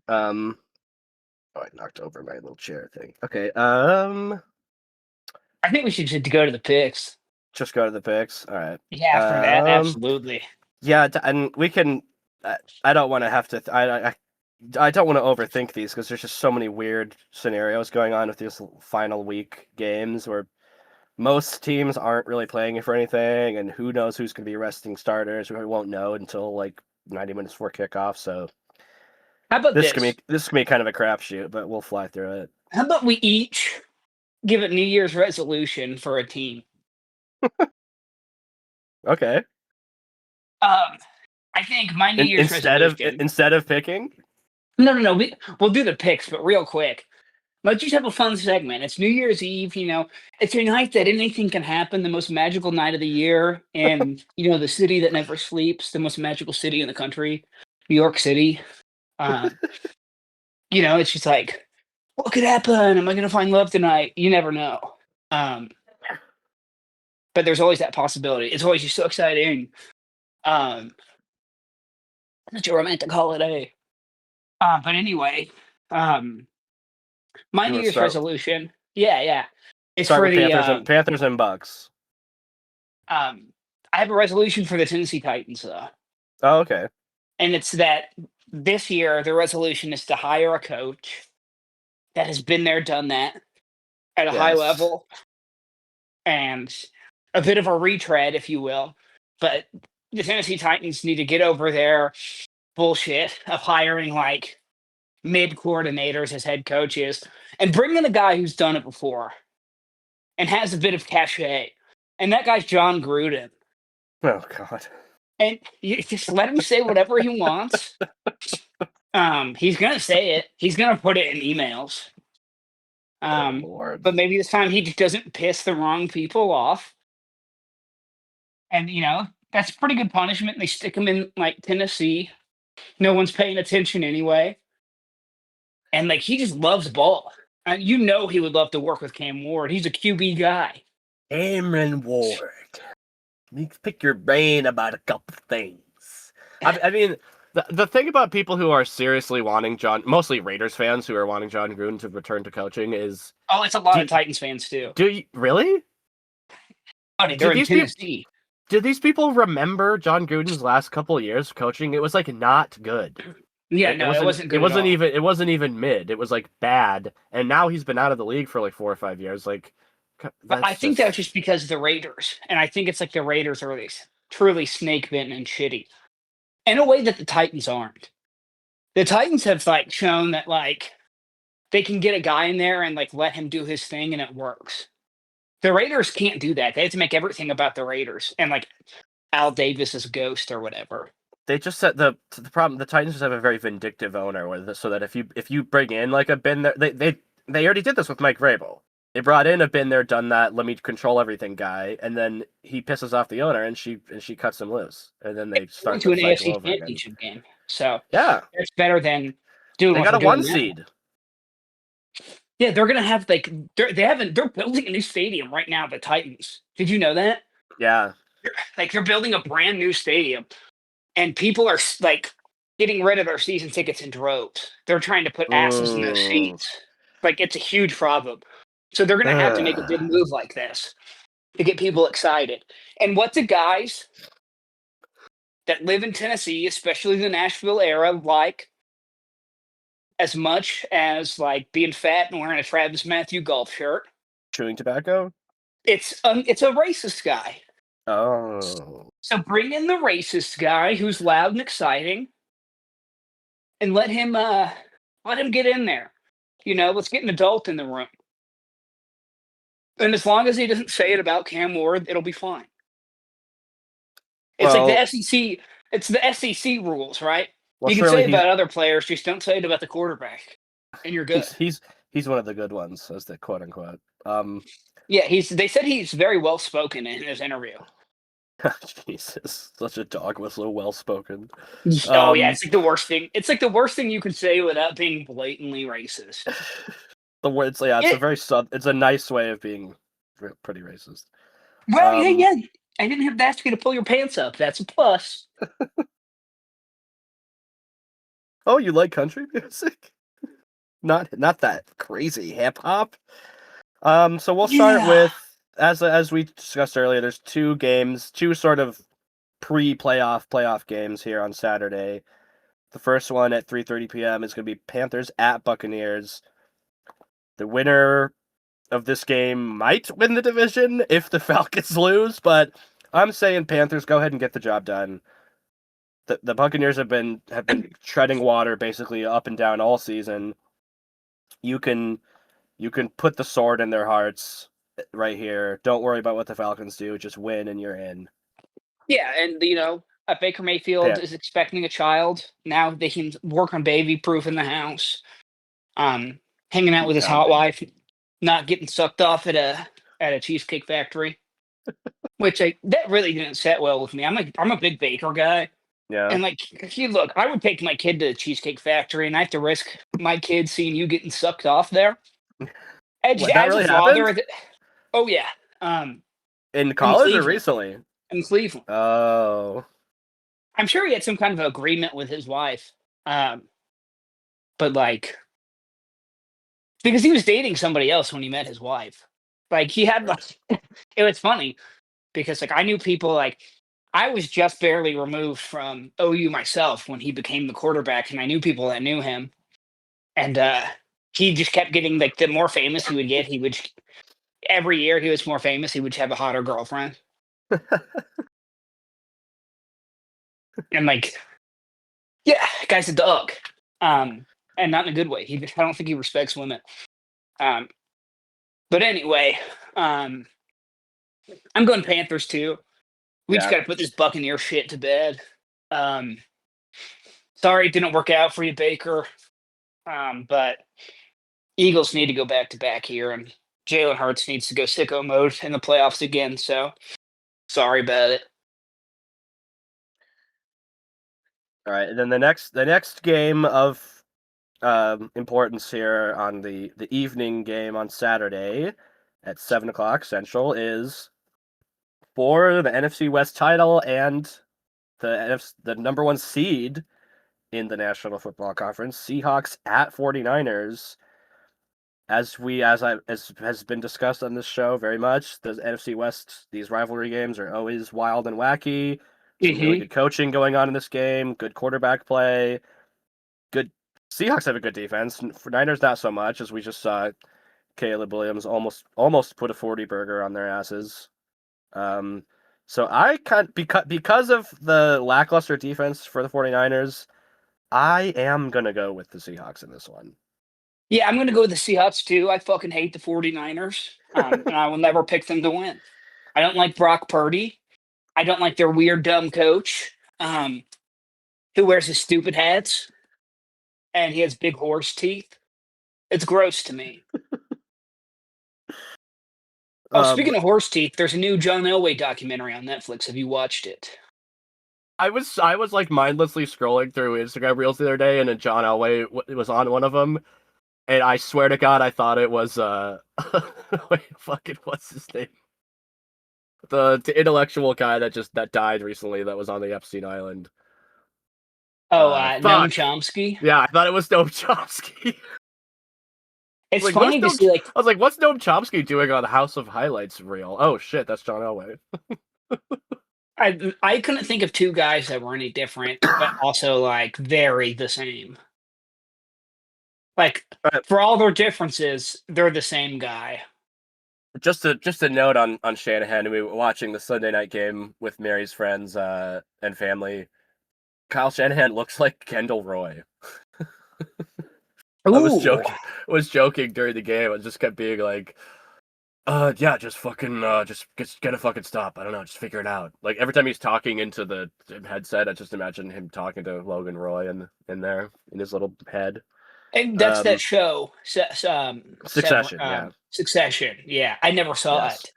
Oh, I knocked over my little chair thing. Okay. I think we should just go to the picks. Just go to the picks. All right. Yeah, for that, absolutely. Yeah, and we can. I don't want to have to. I don't want to overthink these because there's just so many weird scenarios going on with these final week games where most teams aren't really playing for anything, and who knows who's going to be resting starters. We won't know until like 90 minutes before kickoff. So How about this can this? be this can be kind of a crapshoot, but we'll fly through it. How about we each give a New Year's resolution for a team? Okay. Um, I think my New Year's resolution. Instead of picking. No. We'll do the picks, but real quick. Let's just have a fun segment. It's New Year's Eve, It's a night that anything can happen, the most magical night of the year, and the city that never sleeps, the most magical city in the country, New York City. Um, it's just like, what could happen? Am I gonna find love tonight? You never know. Um, but there's always that possibility. It's always just so exciting. Such a romantic holiday. But anyway, my You New want to Year's start resolution, yeah, it's start for with the Panthers and Bucks. I have a resolution for the Tennessee Titans, though. Oh, okay. And it's that this year, the resolution is to hire a coach that has been there, done that at a high Yes. level and a bit of a retread, if you will. But the Tennessee Titans need to get over their bullshit of hiring like mid coordinators as head coaches and bring in a guy who's done it before and has a bit of cachet. And that guy's John Gruden. Oh God. And you just let him say whatever he wants. He's gonna say it. He's gonna put it in emails. Lord. But maybe this time he just doesn't piss the wrong people off. And that's pretty good punishment. They stick him in like Tennessee. No one's paying attention anyway. And like he just loves ball. He would love to work with Cam Ward. He's a QB guy. Cameron Ward. Let me pick your brain about a couple things. I mean, the thing about people who are seriously wanting mostly Raiders fans who are wanting John Gruden to return to coaching is... Oh, it's a lot of Titans fans too. Do you really? Oh, they're in Tennessee. Did these people remember John Gruden's last couple of years coaching? It was like not good. Yeah, it wasn't good. It wasn't even mid. It was like bad. And now he's been out of the league for like 4 or 5 years. Like, but I think that's just because of the Raiders, and I think it's like the Raiders are truly snake bitten and shitty, in a way that the Titans aren't. The Titans have like shown that like they can get a guy in there and like let him do his thing and it works. The Raiders can't do that. They have to make everything about the Raiders and like Al Davis's ghost or whatever. They just said the problem. The Titans just have a very vindictive owner, so that if you bring in like a been there, they already did this with Mike Vrabel. They brought in a been there, done that, let me control everything guy, and then he pisses off the owner, and she cuts him loose, and then they start to an AFC AFC Championship game. So yeah, it's better than doing. They got a 1 seed. Yeah, they're gonna have like they're building a new stadium right now. The Titans. Did you know that? Yeah, like they're building a brand new stadium, and people are like getting rid of their season tickets in droves. They're trying to put asses in those seats. Like it's a huge problem. So they're going to have to make a big move like this to get people excited. And what the guys that live in Tennessee, especially the Nashville era, like as much as like being fat and wearing a Travis Matthew golf shirt. Chewing tobacco? It's a racist guy. Oh. So bring in the racist guy who's loud and exciting, and let him get in there. Let's get an adult in the room. And as long as he doesn't say it about Cam Ward, it'll be fine. It's like the Well, SEC. It's the SEC rules, right? You can surely say it about other players, just don't say it about the quarterback, and you're good. he's one of the good ones, as the quote unquote. Yeah, they said he's very well spoken in his interview. Jesus, such a dog whistle, well spoken. Oh yeah, it's like the worst thing. It's like the worst thing you could say without being blatantly racist. The words, yeah, it's Yeah, a very it's a nice way of being pretty racist. well, yeah. I didn't have to ask you to pull your pants up. That's a plus. Oh, you like country music? Not that crazy hip hop. So we'll start Yeah. with, as we discussed earlier, there's two sort of playoff games here on Saturday. The first one at 3:30 p.m. is going to be Panthers at Buccaneers. The winner of this game might win the division if the Falcons lose, but I'm saying Panthers, go ahead and get the job done. The Buccaneers have been treading water basically up and down all season. You can put the sword in their hearts right here. Don't worry about what the Falcons do. Just win and you're in. Yeah, and Baker Mayfield Pan- is expecting a child. Now they can work on baby proof in the house. Hanging out with his hot wife, not getting sucked off at a cheesecake factory. Which that really didn't set well with me. I'm a big baker guy. Yeah. And look, I would take my kid to the Cheesecake Factory, and I have to risk my kid seeing you getting sucked off there. What, that As a really father, happened? oh yeah, In in college or Cleveland, recently? in Cleveland, Oh. I'm sure he had some kind of agreement with his wife, um, but because he was dating somebody else when he met his wife, he had it was funny because I knew people I was just barely removed from OU myself when he became the quarterback, and I knew people that knew him. And he just kept getting the more famous he would get, every year he was more famous, he would have a hotter girlfriend. And yeah, guy's a dog. And not in a good way. I don't think he respects women. Um, but anyway, um, I'm going Panthers too. We just Yeah. got to put this Buccaneer shit to bed. Um, Sorry it didn't work out for you, Baker. But Eagles need to go back to back here, and Jalen Hurts needs to go sicko mode in the playoffs again. So sorry about it. All right. And then the next game of importance here on the evening game on Saturday at 7 o'clock Central is for the NFC West title and the number one seed in the National Football Conference, Seahawks at 49ers. As has been discussed on this show very much, the NFC West, these rivalry games are always wild and wacky. Some really Mm-hmm. good coaching going on in this game, good quarterback play, good Seahawks have a good defense. For Niners, not so much, as we just saw Caleb Williams almost put a 40 burger on their asses. So I can't, because of the lackluster defense for the 49ers, I am gonna go with the Seahawks in this one. Yeah, I'm going to go with the Seahawks too. I fucking hate the 49ers, and I will never pick them to win. I don't like Brock Purdy. I don't like their weird, dumb coach who wears his stupid hats and he has big horse teeth. It's gross to me. Oh, Um, speaking of horse teeth, there's a new John Elway documentary on Netflix. Have you watched it? I was like mindlessly scrolling through Instagram reels the other day, and a John Elway was on one of them, and I swear to God, I thought it was wait, fucking what's his name? The intellectual guy that died recently that was on the Epstein Island. Oh, Noam Fuck. Chomsky. Yeah, I thought it was Noam Chomsky. It's Like, what's funny to Noam? see I was like, what's Noam Chomsky doing on House of Highlights reel? Oh shit, that's John Elway. I couldn't think of two guys that were any different, but also very the same. Like All right, for all their differences, they're the same guy. Just a note on Shanahan. We were watching the Sunday night game with Mary's friends and family. Kyle Shanahan looks like Kendall Roy. I was Ooh. joking during the game. I just kept being like, yeah, just fucking, just get a fucking stop. I don't know, just figure it out. Like every time he's talking into the headset, I just imagine him talking to Logan Roy in there in his little head. And that's that Um, show, Succession, yeah, Succession. Yeah, I never saw yes. it.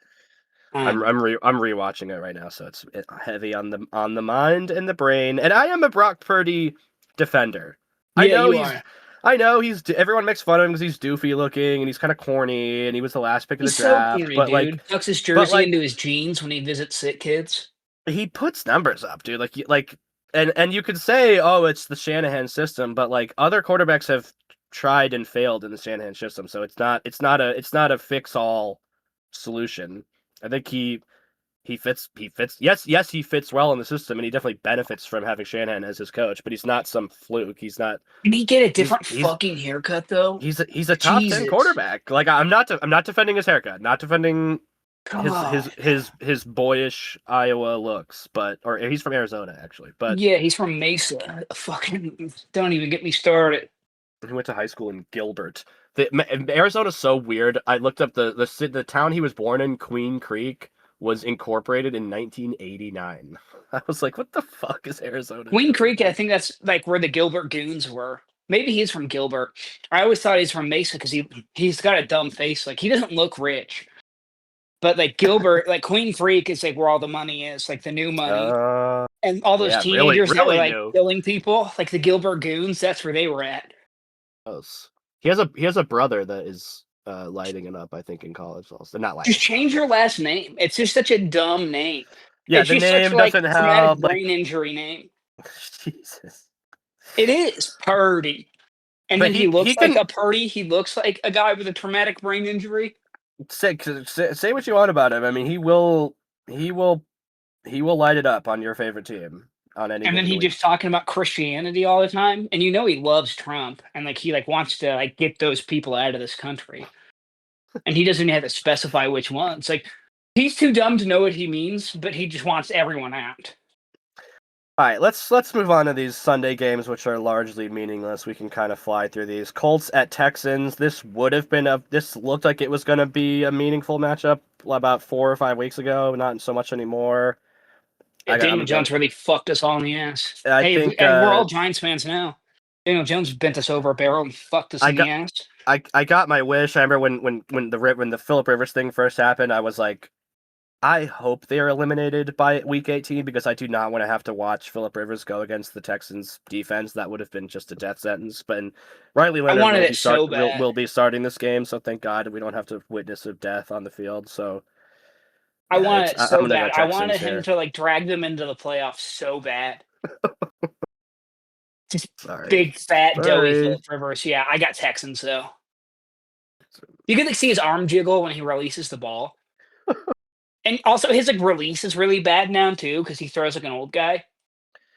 Um, I'm rewatching it right now, so it's heavy on the mind and the brain. And I am a Brock Purdy defender. I yeah, know you he's are. I know everyone makes fun of him because he's doofy looking and he's kind of corny and he was the last pick of the He's so draft. corny, dude. Tucks his But jersey like into his jeans when he visits sick kids. he puts numbers up, dude. And you could say, oh, it's the Shanahan system, but like other quarterbacks have tried and failed in the Shanahan system, so it's not a fix all solution. I think he fits. Yes, he fits well in the system, and he definitely benefits from having Shanahan as his coach. But he's not some fluke. He's not. Did he get a He's different he's fucking haircut though? he's a top 10 Jesus. quarterback. Like I'm not defending his haircut. Not defending his his God. his his boyish Iowa looks, or he's from Arizona actually. But Yeah, he's from Mesa. Fucking don't even get me started. he went to high school in Gilbert. Arizona's so weird. I looked up the town he was born in, Queen Creek, was incorporated in 1989. I was like, what the fuck is Arizona Queen doing? Creek, I think that's like where the Gilbert Goons were. Maybe he's from Gilbert. I always thought he's from Mesa because he's got a dumb face. Like he doesn't look rich. But like Gilbert, like Queen Creek is like where all the money is, like the new money. Uh, And all those yeah, really, teenagers that were really like new. killing people, like the Gilbert Goons, that's where they were at. Gross. He has a brother that is lighting it up, I think, in college also. Not Just lighting it up. change your last name. It's just such a dumb name. Yeah, It's the just such name like doesn't traumatic help. brain Like, injury name. Jesus. It is Purdy. And But then he he looks like can a Purdy. He looks like a guy with a traumatic brain injury. say what you want about him. I mean, he will he will light it up on your favorite team on any And then given he week. just talking about Christianity all the time. And you know he loves Trump and like he like wants to like get those people out of this country. And he doesn't have to specify which ones. Like he's too dumb to know what he means, but he just wants everyone out. All right, let's move on to these Sunday games, which are largely meaningless. We can kind of fly through these. Colts at Texans. This looked like it was going to be a meaningful matchup about 4 or 5 weeks ago. Not so much anymore. Yeah, I got, Daniel I'm going. Jones really fucked us all in the ass. I Hey, think and we're all Giants fans now. Daniel Jones bent us over a barrel and fucked us I in the got ass. I got my wish. I remember when the Philip Rivers thing first happened. I was like, I hope they are eliminated by week 18 because I do not want to have to watch Philip Rivers go against the Texans defense. That would have been just a death sentence. But Riley I Leonard wanted will it be start so will bad. be starting this game, so thank God we don't have to witness a death on the field. So I yeah, wanted it I'm so gonna go bad. I Texans wanted him here. to like drag them into the playoffs so bad. Just Sorry, big fat doughy sorry. Philip Rivers. Yeah, I got Texans though. You can like see his arm jiggle when he releases the ball. And also his like release is really bad now too, because he throws like an old guy.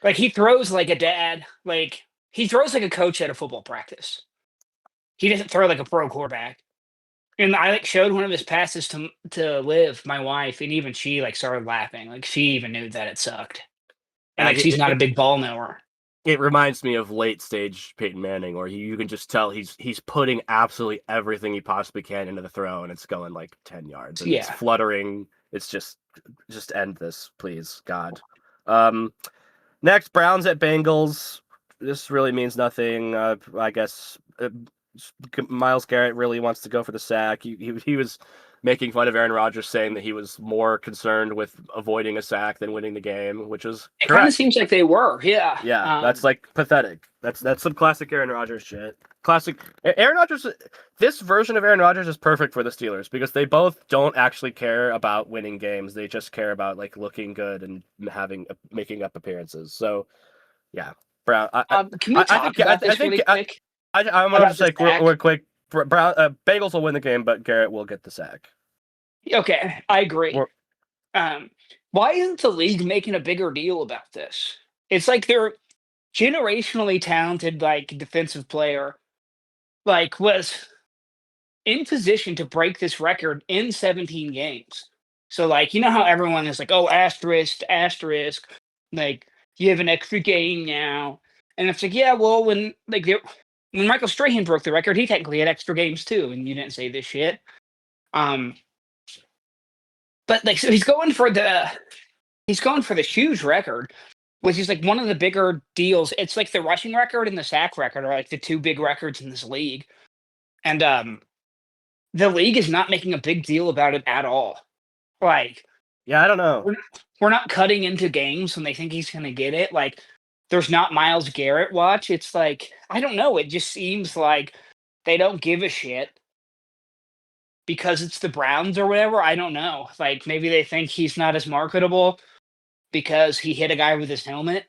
Like he throws like a dad. Like he throws like a coach at a football practice. He doesn't throw like a pro quarterback. And I like showed one of his passes to Liv, my wife, and even she like started laughing. Like she even knew that it sucked. And Uh, like she's it, not a it, big ball knower. it reminds me of late stage Peyton Manning, where you can just tell he's putting absolutely everything he possibly can into the throw, and it's going like 10 yards, and it's Yeah. fluttering. It's just end this, please, God. Um, Next, Browns at Bengals. This really means nothing. I guess Miles Garrett really wants to go for the sack. He was making fun of Aaron Rodgers, saying that he was more concerned with avoiding a sack than winning the game, which is It kind of correct. seems like they were, yeah. Yeah, that's like pathetic. That's some classic Aaron Rodgers shit. Classic Aaron Rodgers. This version of Aaron Rodgers is perfect for the Steelers because they both don't actually care about winning games. They just care about like looking good and making up appearances. So yeah, Brown. Can we I talk think about this really quick I'm gonna about just the say sack? real quick. Brown Bengals will win the game, but Garrett will get the sack. Okay, I agree. We're, Um, why isn't the league making a bigger deal about this? It's like they're generationally talented, like defensive player, like was in position to break this record in 17 games. So, like, you know how everyone is like, oh, asterisk, like, you have an extra game now. And it's like, yeah, well, when Michael Strahan broke the record, he technically had extra games too, and you didn't say this shit. Um, but like, so he's going for the huge record, which is like one of the bigger deals. It's like the rushing record and the sack record are like the two big records in this league, and the league is not making a big deal about it at all. Like, yeah, I don't know. we're not cutting into games when they think he's going to get it. Like, there's not Myles Garrett watch. It's like, I don't know. It just seems like they don't give a shit because it's the Browns or whatever. I don't know. Like, maybe they think he's not as marketable because he hit a guy with his helmet,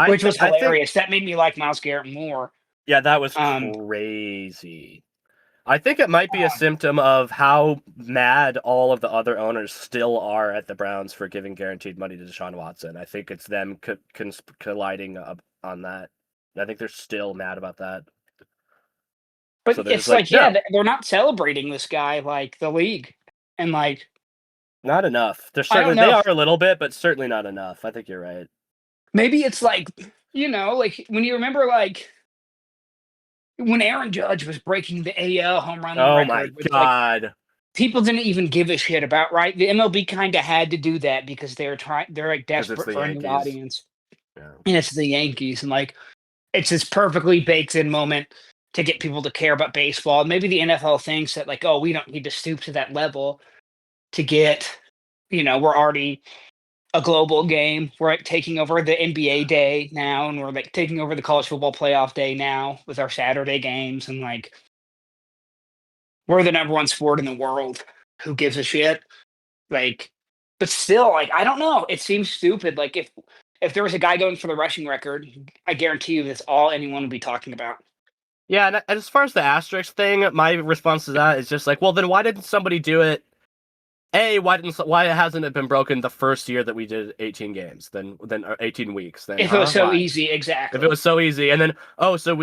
which was hilarious. That made me like Myles Garrett more. Yeah, that was crazy. I think it might be a symptom of how mad all of the other owners still are at the Browns for giving guaranteed money to Deshaun Watson. I think it's them colliding on that. I think they're still mad about that. But so it's like, yeah, they're not celebrating this guy like the league. And like, not enough. They are a little bit, but certainly not enough. I think you're right. Maybe it's like, you know, like when you remember like when Aaron Judge was breaking the AL home run record. My God. Like, people didn't even give a shit about, right? The MLB kind of had to do that because they're like desperate for a new audience. Yeah. And it's the Yankees. And like, it's this perfectly baked in moment to get people to care about baseball. Maybe the NFL thinks that like, oh, we don't need to stoop to that level to get, you know, we're already a global game. We're like taking over the NBA day now, and we're like taking over the college football playoff day now with our Saturday games, and like we're the number one sport in the world. Who gives a shit? Like, but still, like, I don't know. It seems stupid. Like if there was a guy going for the rushing record, I guarantee you that's all anyone would be talking about. Yeah, and as far as the asterisk thing, my response to that is just like, well, then why didn't somebody do it? Why hasn't it been broken the first year that we did 18 games, then 18 weeks? Then if it was so easy, exactly. If it was so easy, and then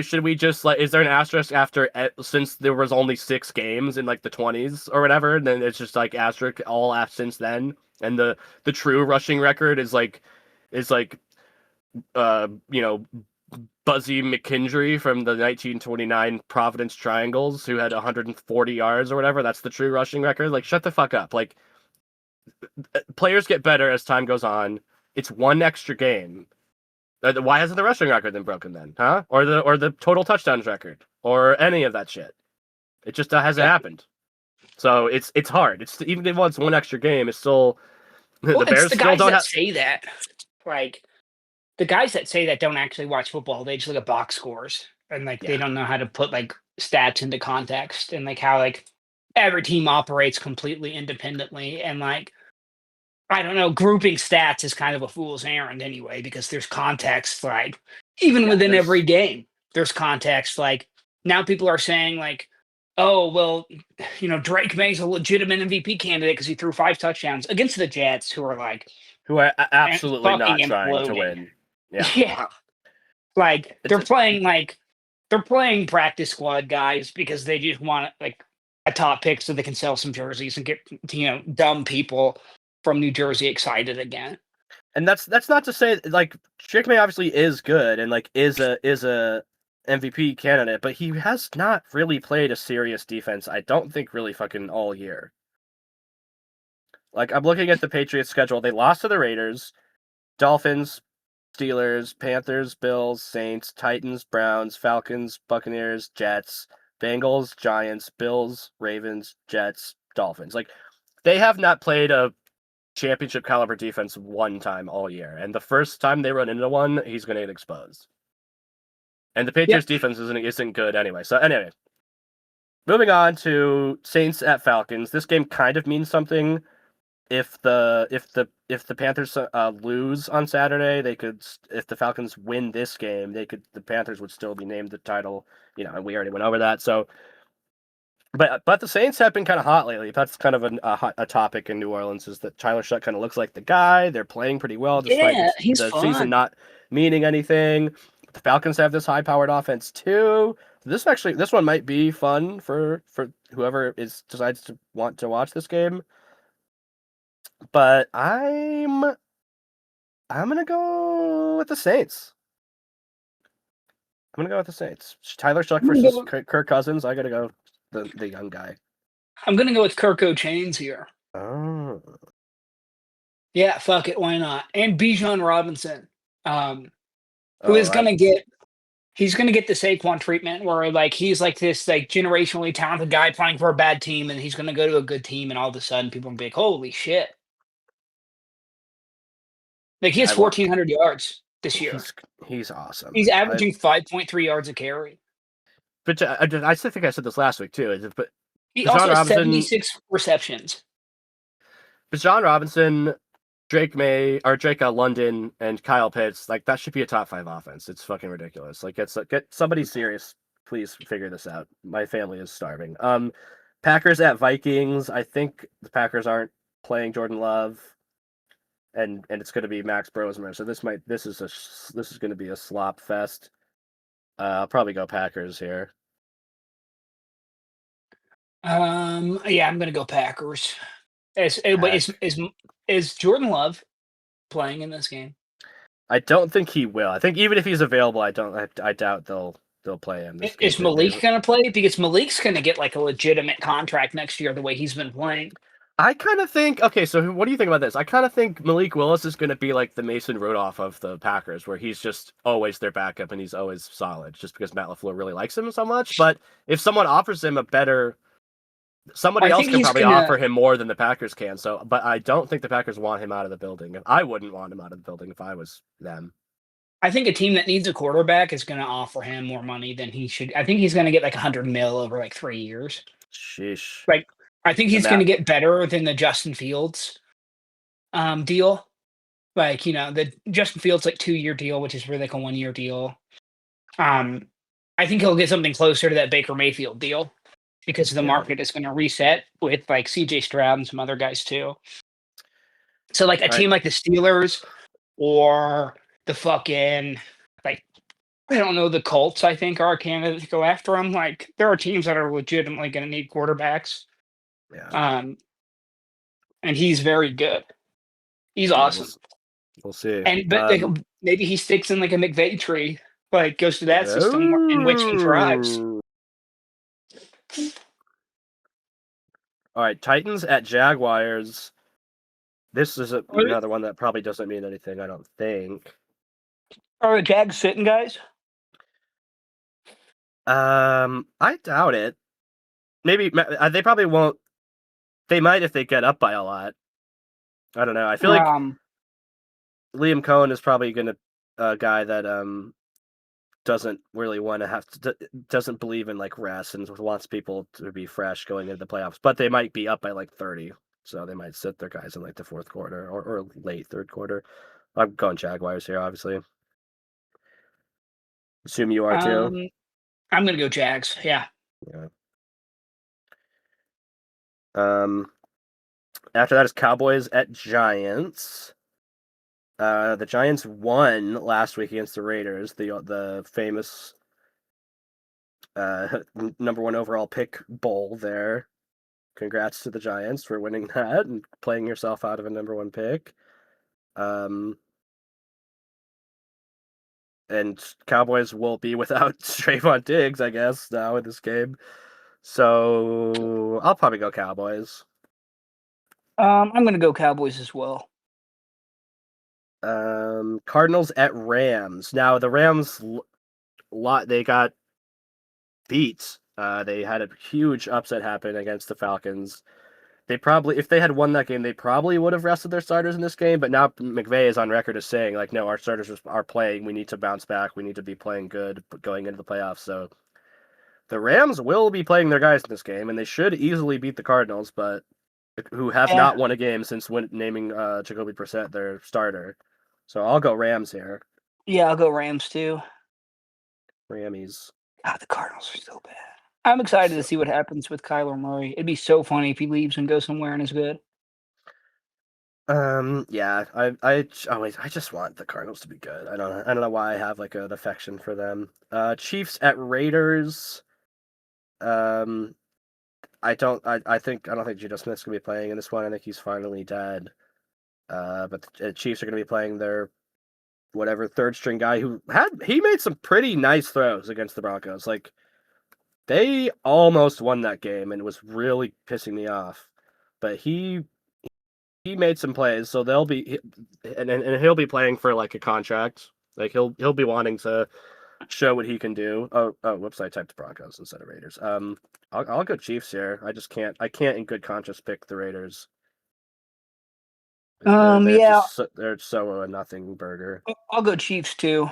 should we just like, is there an asterisk after since there was only 6 games in like the 20s or whatever? And then it's just like asterisk all since then, and the true rushing record is like Buzzy McKendry from the 1929 Providence Triangles, who had 140 yards or whatever. That's the true rushing record. Like, shut the fuck up. Like, players get better as time goes on. It's one extra game. Why hasn't the rushing record been broken then? Huh? Or the total touchdowns record? Or any of that shit? It just hasn't happened. So it's hard. It's even if it's one extra game, it's still the Bears still don't say that. Like, the guys that say that don't actually watch football. They just look at box scores and like they don't know how to put like stats into context and like how like every team operates completely independently, and like I don't know, grouping stats is kind of a fool's errand anyway because there's context. Like even within every game, there's context. Like now people are saying like, oh well, you know, Drake May's a legitimate MVP candidate because he threw 5 touchdowns against the Jets, who are absolutely not trying to win. Yeah. Like they're playing practice squad guys because they just want like a top pick so they can sell some jerseys and get, you know, dumb people from New Jersey excited again. And that's not to say like Drake May obviously is good and like is a MVP candidate, but he has not really played a serious defense. I don't think really fucking all year. Like I'm looking at the Patriots schedule. They lost to the Raiders, Dolphins, Steelers, Panthers, Bills, Saints, Titans, Browns, Falcons, Buccaneers, Jets, Bengals, Giants, Bills, Ravens, Jets, Dolphins. Like, they have not played a championship caliber defense one time all year. And the first time they run into one, he's going to get exposed. And the Patriots defense isn't good anyway. So anyway, moving on to Saints at Falcons. This game kind of means something. If the Panthers lose on Saturday, they could. If the Falcons win this game, the Panthers would still be named the title. You know, and we already went over that. So, but the Saints have been kind of hot lately. That's kind of a topic in New Orleans, is that Tyler Shutt kind of looks like the guy. They're playing pretty well despite the season not meaning anything. The Falcons have this high-powered offense too. This one might be fun for whoever decides to want to watch this game. But I'm gonna go with the Saints. I'm gonna go with the Saints. Tyler Shuck versus Kirk Cousins. I gotta go the young guy. I'm gonna go with Kirko Chains here. Oh. Yeah, fuck it, why not? And Bijan Robinson, who Oh, is he's gonna get the Saquon treatment where like he's like this like generationally talented guy playing for a bad team, and he's gonna go to a good team, and all of a sudden people will be like, "Holy shit!" Like he has 1,400 yards this year. He's awesome. He's averaging 5.3 yards a carry. But I still think I said this last week too. But He also has 76 receptions. Bijan Robinson, Drake London, and Kyle Pitts, like that should be a top 5 offense. It's fucking ridiculous. Like get somebody serious. Please figure this out. My family is starving. Packers at Vikings. I think the Packers aren't playing Jordan Love, and it's going to be Max Brosmer. So this is going to be a slop fest. I'll probably go Packers here. Yeah, I'm gonna go Packers. Is Jordan Love playing in this game? I don't think he will. I think even if he's available, I doubt they'll play him. Is Malik going to play? Because Malik's going to get like a legitimate contract next year the way he's been playing. I kind of think, okay, so what do you think about this? I kind of think Malik Willis is going to be like the Mason Rudolph of the Packers, where he's just always their backup and he's always solid, just because Matt LaFleur really likes him so much. But if someone offers him somebody else can probably offer him more than the Packers can. So, but I don't think the Packers want him out of the building. I wouldn't want him out of the building if I was them. I think a team that needs a quarterback is going to offer him more money than he should. I think he's going to get like 100 mil over like 3 years. Sheesh. Like, I think he's going to get better than the Justin Fields deal. Like, the Justin Fields like 2-year deal, which is really like a 1-year deal. I think he'll get something closer to that Baker Mayfield deal because the market is going to reset with like CJ Stroud and some other guys too. So like a team like the Steelers or the fucking like I don't know, the Colts I think are a candidate to go after him. Like there are teams that are legitimately going to need quarterbacks. Yeah. And he's very good. He's awesome. We'll see. And maybe he sticks in like a McVay tree, like goes to that system in which he thrives. All right, Titans at Jaguars. This is another one that probably doesn't mean anything, I don't think. Are the Jags sitting, guys? I doubt it. Maybe they probably won't. They might if they get up by a lot. I don't know. I feel like Liam Cohen is probably a guy that doesn't really want to doesn't believe in like rest and wants people to be fresh going into the playoffs. But they might be up by like 30, so they might sit their guys in like the fourth quarter or late third quarter. I'm going Jaguars here, obviously. Assume you are too. I'm gonna go Jags. Yeah. After that is Cowboys at Giants. The Giants won last week against the Raiders, the famous number 1 overall pick bowl there. Congrats to the Giants for winning that and playing yourself out of a number 1 pick. And Cowboys will be without Trayvon Diggs, I guess, now in this game. So I'll probably go Cowboys. I'm going to go Cowboys as well. Cardinals at Rams. Now the Rams, they got beat. They had a huge upset happen against the Falcons. They probably, if they had won that game, they probably would have rested their starters in this game. But now McVay is on record as saying, like, no, our starters are playing. We need to bounce back. We need to be playing good going into the playoffs. So the Rams will be playing their guys in this game, and they should easily beat the Cardinals, but who have not won a game since naming Jacoby Brissett their starter. So I'll go Rams here. Yeah, I'll go Rams too. Rammies. God, the Cardinals are so bad. I'm excited to see what happens with Kyler Murray. It'd be so funny if he leaves and goes somewhere and is good. Yeah, I always I just want the Cardinals to be good. I don't know why I have like an affection for them. Chiefs at Raiders. Um, I don't think Geno Smith's gonna be playing in this one. I think he's finally dead. But the Chiefs are gonna be playing their whatever third string guy he made some pretty nice throws against the Broncos. Like they almost won that game and it was really pissing me off. But he made some plays, so they'll be and he'll be playing for like a contract. Like he'll be wanting to show what he can do. Whoops! I typed Broncos instead of Raiders. I'll go Chiefs here. I can't in good conscience pick the Raiders. Yeah, They're so a nothing burger. I'll go Chiefs too.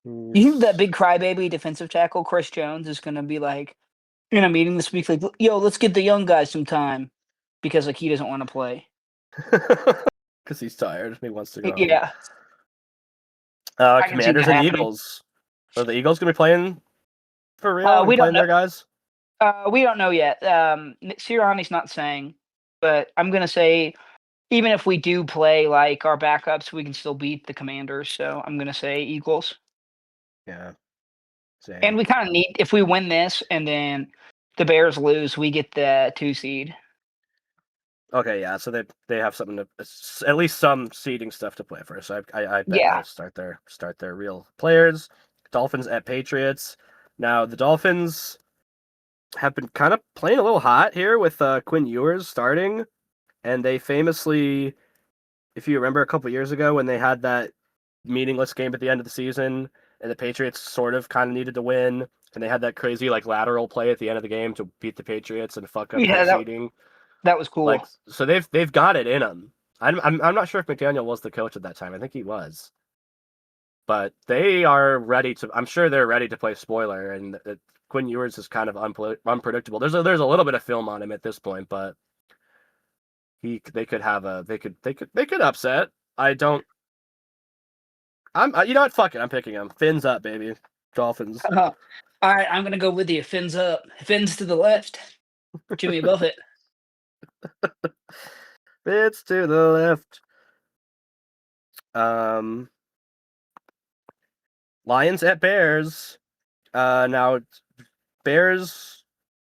You think that big crybaby defensive tackle Chris Jones is going to be like in a meeting this week, like, yo, let's get the young guys some time because like he doesn't want to play Because he's tired. He wants to go home. Yeah, I can see Commanders that and happening. Eagles. Are the Eagles gonna be playing for real? We don't Playing know. their guys? We don't know yet. Sirianni's not saying, but I'm gonna say even if we do play like our backups, we can still beat the Commanders. So I'm gonna say Eagles. Yeah. Same. And we kind of need, if we win this and then the Bears lose, we get the 2 seed. Okay, yeah. So they have something to at least some seeding stuff to play for. So I bet Yeah. they'll start their real players. Dolphins at Patriots. Now the Dolphins have been kind of playing a little hot here with Quinn Ewers starting, and they famously, if you remember a couple years ago when they had that meaningless game at the end of the season, and the Patriots sort of kind of needed to win, and they had that crazy like lateral play at the end of the game to beat the Patriots and fuck up their Yeah, seeding. that was cool. Like, so they've got it in them. I'm not sure if McDaniel was the coach at that time. I think he was, but they are ready to. I'm sure they're ready to play spoiler. And Quinn Ewers is kind of unpredictable. There's a little bit of film on him at this point, but they could upset. I don't. You know what? Fuck it. I'm picking him. Fins up, baby. Dolphins. All right, I'm gonna go with you. Fins up. Fins to the left. Jimmy Buffett. It's to the left. Lions at Bears. Now Bears.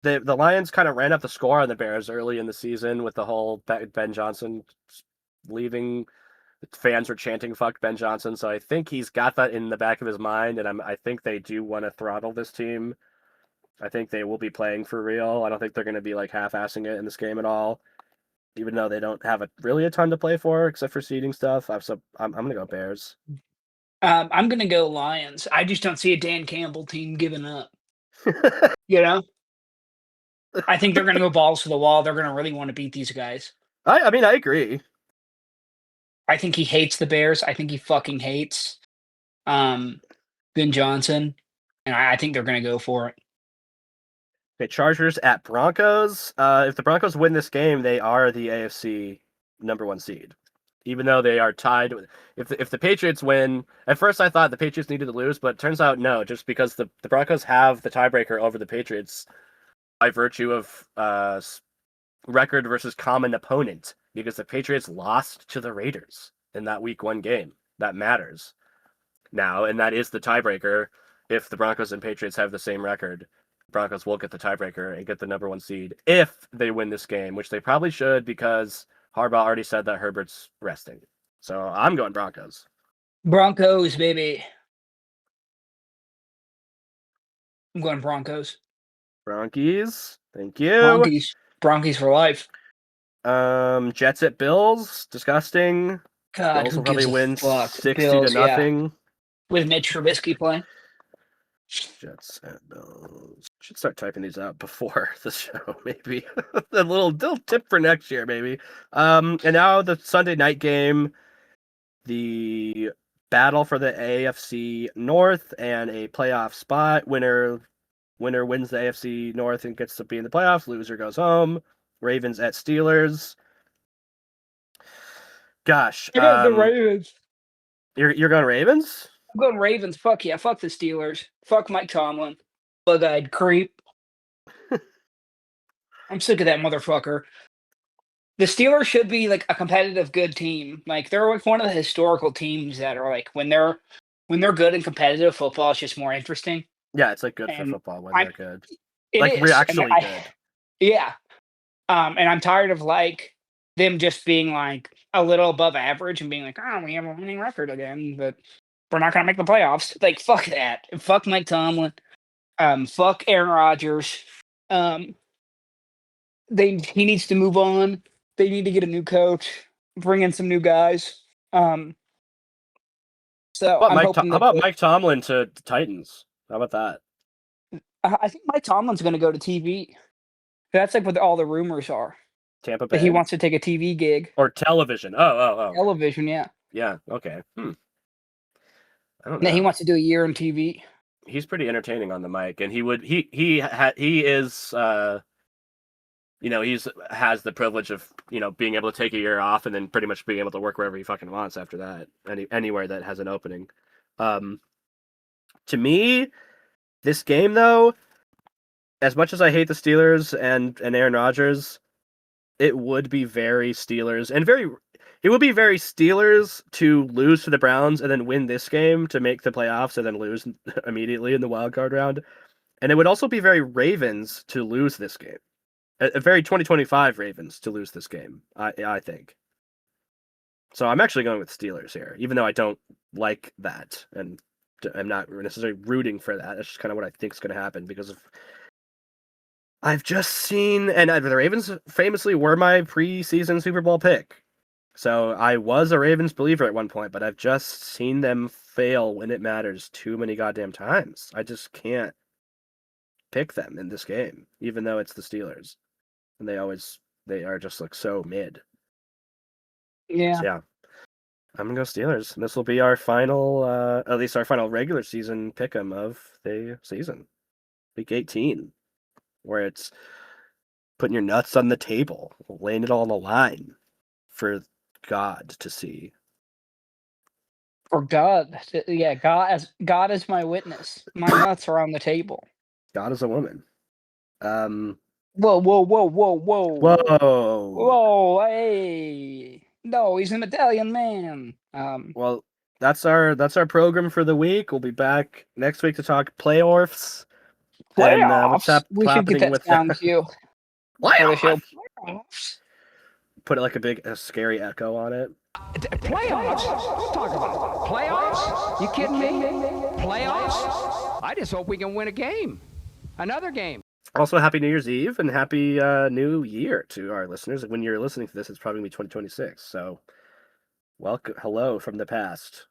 The Lions kind of ran up the score on the Bears early in the season with the whole Ben Johnson leaving. Fans were chanting "fuck Ben Johnson," so I think he's got that in the back of his mind, and I think they do want to throttle this team. I think they will be playing for real. I don't think they're going to be like half-assing it in this game at all, even though they don't have really a ton to play for except for seeding stuff. I'm going to go Bears. I'm gonna go Lions. I just don't see a Dan Campbell team giving up. You know, I think they're gonna go balls to the wall. They're gonna really want to beat these guys. I mean, I agree. I think he hates the Bears. I think he fucking hates Ben Johnson, and I think they're gonna go for it. Okay, Chargers at Broncos. If the Broncos win this game, they are the AFC #1 seed. Even though they are tied, if the Patriots win, at first I thought the Patriots needed to lose, but it turns out no, just because the Broncos have the tiebreaker over the Patriots by virtue of record versus common opponent, because the Patriots lost to the Raiders in that Week 1 game. That matters now, and that is the tiebreaker. If the Broncos and Patriots have the same record, Broncos will get the tiebreaker and get the #1 seed if they win this game, which they probably should because Harbaugh already said that Herbert's resting. So I'm going Broncos. Broncos, baby. I'm going Broncos. Bronkies. Thank you. Bronkies for life. Jets at Bills. Disgusting. God, Bills who will probably gives a win fuck? 60-0. Yeah. With Mitch Trubisky playing. Jets at Bills. Should start typing these out before the show, maybe. A little tip for next year, maybe. And now the Sunday night game, the battle for the AFC North and a playoff spot. Winner wins the AFC North and gets to be in the playoffs. Loser goes home. Ravens at Steelers. Gosh, You're going the Ravens. You're going Ravens? I'm going Ravens. Fuck yeah. Fuck the Steelers. Fuck Mike Tomlin. Bug-eyed creep. I'm sick of that motherfucker. The Steelers should be like a competitive, good team. Like they're like one of the historical teams that are like when they're good and competitive, football is just more interesting. Yeah, it's like good for And football when I'm they're good. it Like we're is, and actually good. yeah. And I'm tired of like them just being like a little above average and being like, oh, we have a winning record again, but we're not gonna make the playoffs. Like fuck that. Fuck Mike Tomlin. Fuck Aaron Rodgers. Um, he needs to move on. They need to get a new coach, bring in some new guys. Um, so I'm hoping How that about Mike Tomlin to Titans? How about that? I think Mike Tomlin's going to go to TV. That's like what all the rumors are. Tampa That he Bay wants to take a TV gig or television? Oh. television. Yeah. Yeah. Okay. I don't That he know. wants to do a year in TV. He's pretty entertaining on the mic, and he is he's has the privilege of being able to take a year off and then pretty much being able to work wherever he fucking wants after that, anywhere that has an opening. To me, this game though, as much as I hate the Steelers and Aaron Rodgers, it would be very Steelers to lose to the Browns and then win this game to make the playoffs and then lose immediately in the wild card round. And it would also be very Ravens to lose this game. A very 2025 Ravens to lose this game, I think. So I'm actually going with Steelers here, even though I don't like that. And I'm not necessarily rooting for that. That's just kind of what I think is going to happen because of I've just seen, and the Ravens famously were my preseason Super Bowl pick. So I was a Ravens believer at one point, but I've just seen them fail when it matters too many goddamn times. I just can't pick them in this game, even though it's the Steelers. And they are just like so mid. Yeah. So yeah. I'm gonna go Steelers. This will be our final, at least our final regular season pick'em of the season, week 18, where it's putting your nuts on the table, laying it all on the line for God to see. For God, yeah, God is my witness. My nuts are on the table. God is a woman. Whoa! Whoa! Hey! No, he's an Italian man. Well, that's our program for the week. We'll be back next week to talk playoffs. Playoffs. And what's We should get that sound cue for the show. Playoffs. Put it like a scary echo on it. Playoffs? Don't talk about playoffs. You kidding me? Playoffs? I just hope we can win a game. Another game. Also, happy New Year's Eve and happy New Year to our listeners. When you're listening to this, it's probably going to be 2026. So, welcome, hello from the past.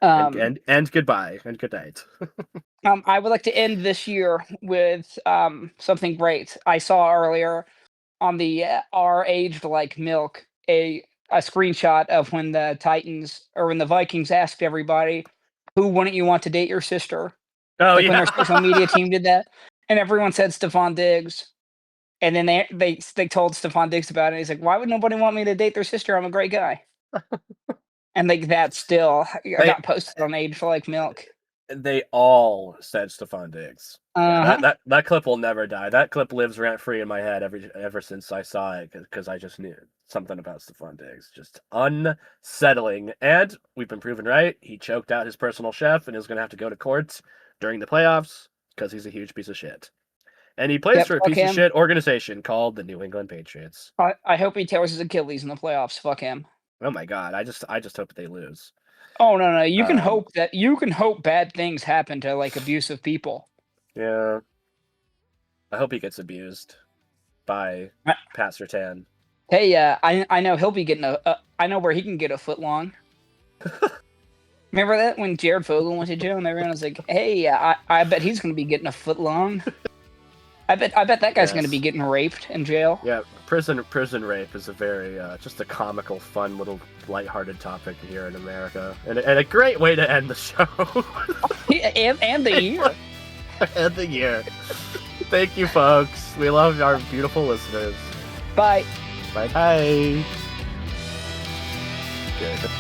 And goodbye and good night. I would like to end this year with something great. I saw earlier on the R aged like milk a screenshot of when the Titans or when the Vikings asked everybody, "Who wouldn't you want to date your sister?" Oh, like yeah. when their social media team did that, and everyone said Stefon Diggs, and then they told Stefon Diggs about it. He's like, "Why would nobody want me to date their sister? I'm a great guy." And like that still got posted on Age for Like Milk. They all said Stefon Diggs. Uh-huh. That clip will never die. That clip lives rent free in my head ever since I saw it because I just knew something about Stefon Diggs. Just unsettling. And we've been proven right. He choked out his personal chef and is going to have to go to court during the playoffs because he's a huge piece of shit. And he plays for a piece of shit organization called the New England Patriots. I hope he tears his Achilles in the playoffs. Fuck him. Oh my God. I just hope they lose. Oh no. You can hope bad things happen to like abusive people. Yeah. I hope he gets abused by Pat Surtain. Hey, I know he'll be getting I know where he can get a foot long. Remember that when Jared Fogle went to jail and everyone was like, "Hey, I bet he's going to be getting a foot long." I bet that guy's going to be getting raped in jail. Yeah, prison rape is a very just a comical, fun little lighthearted topic here in America, and a great way to end the show. and the year. And the year. Thank you, folks. We love our beautiful listeners. Bye. Bye. Good.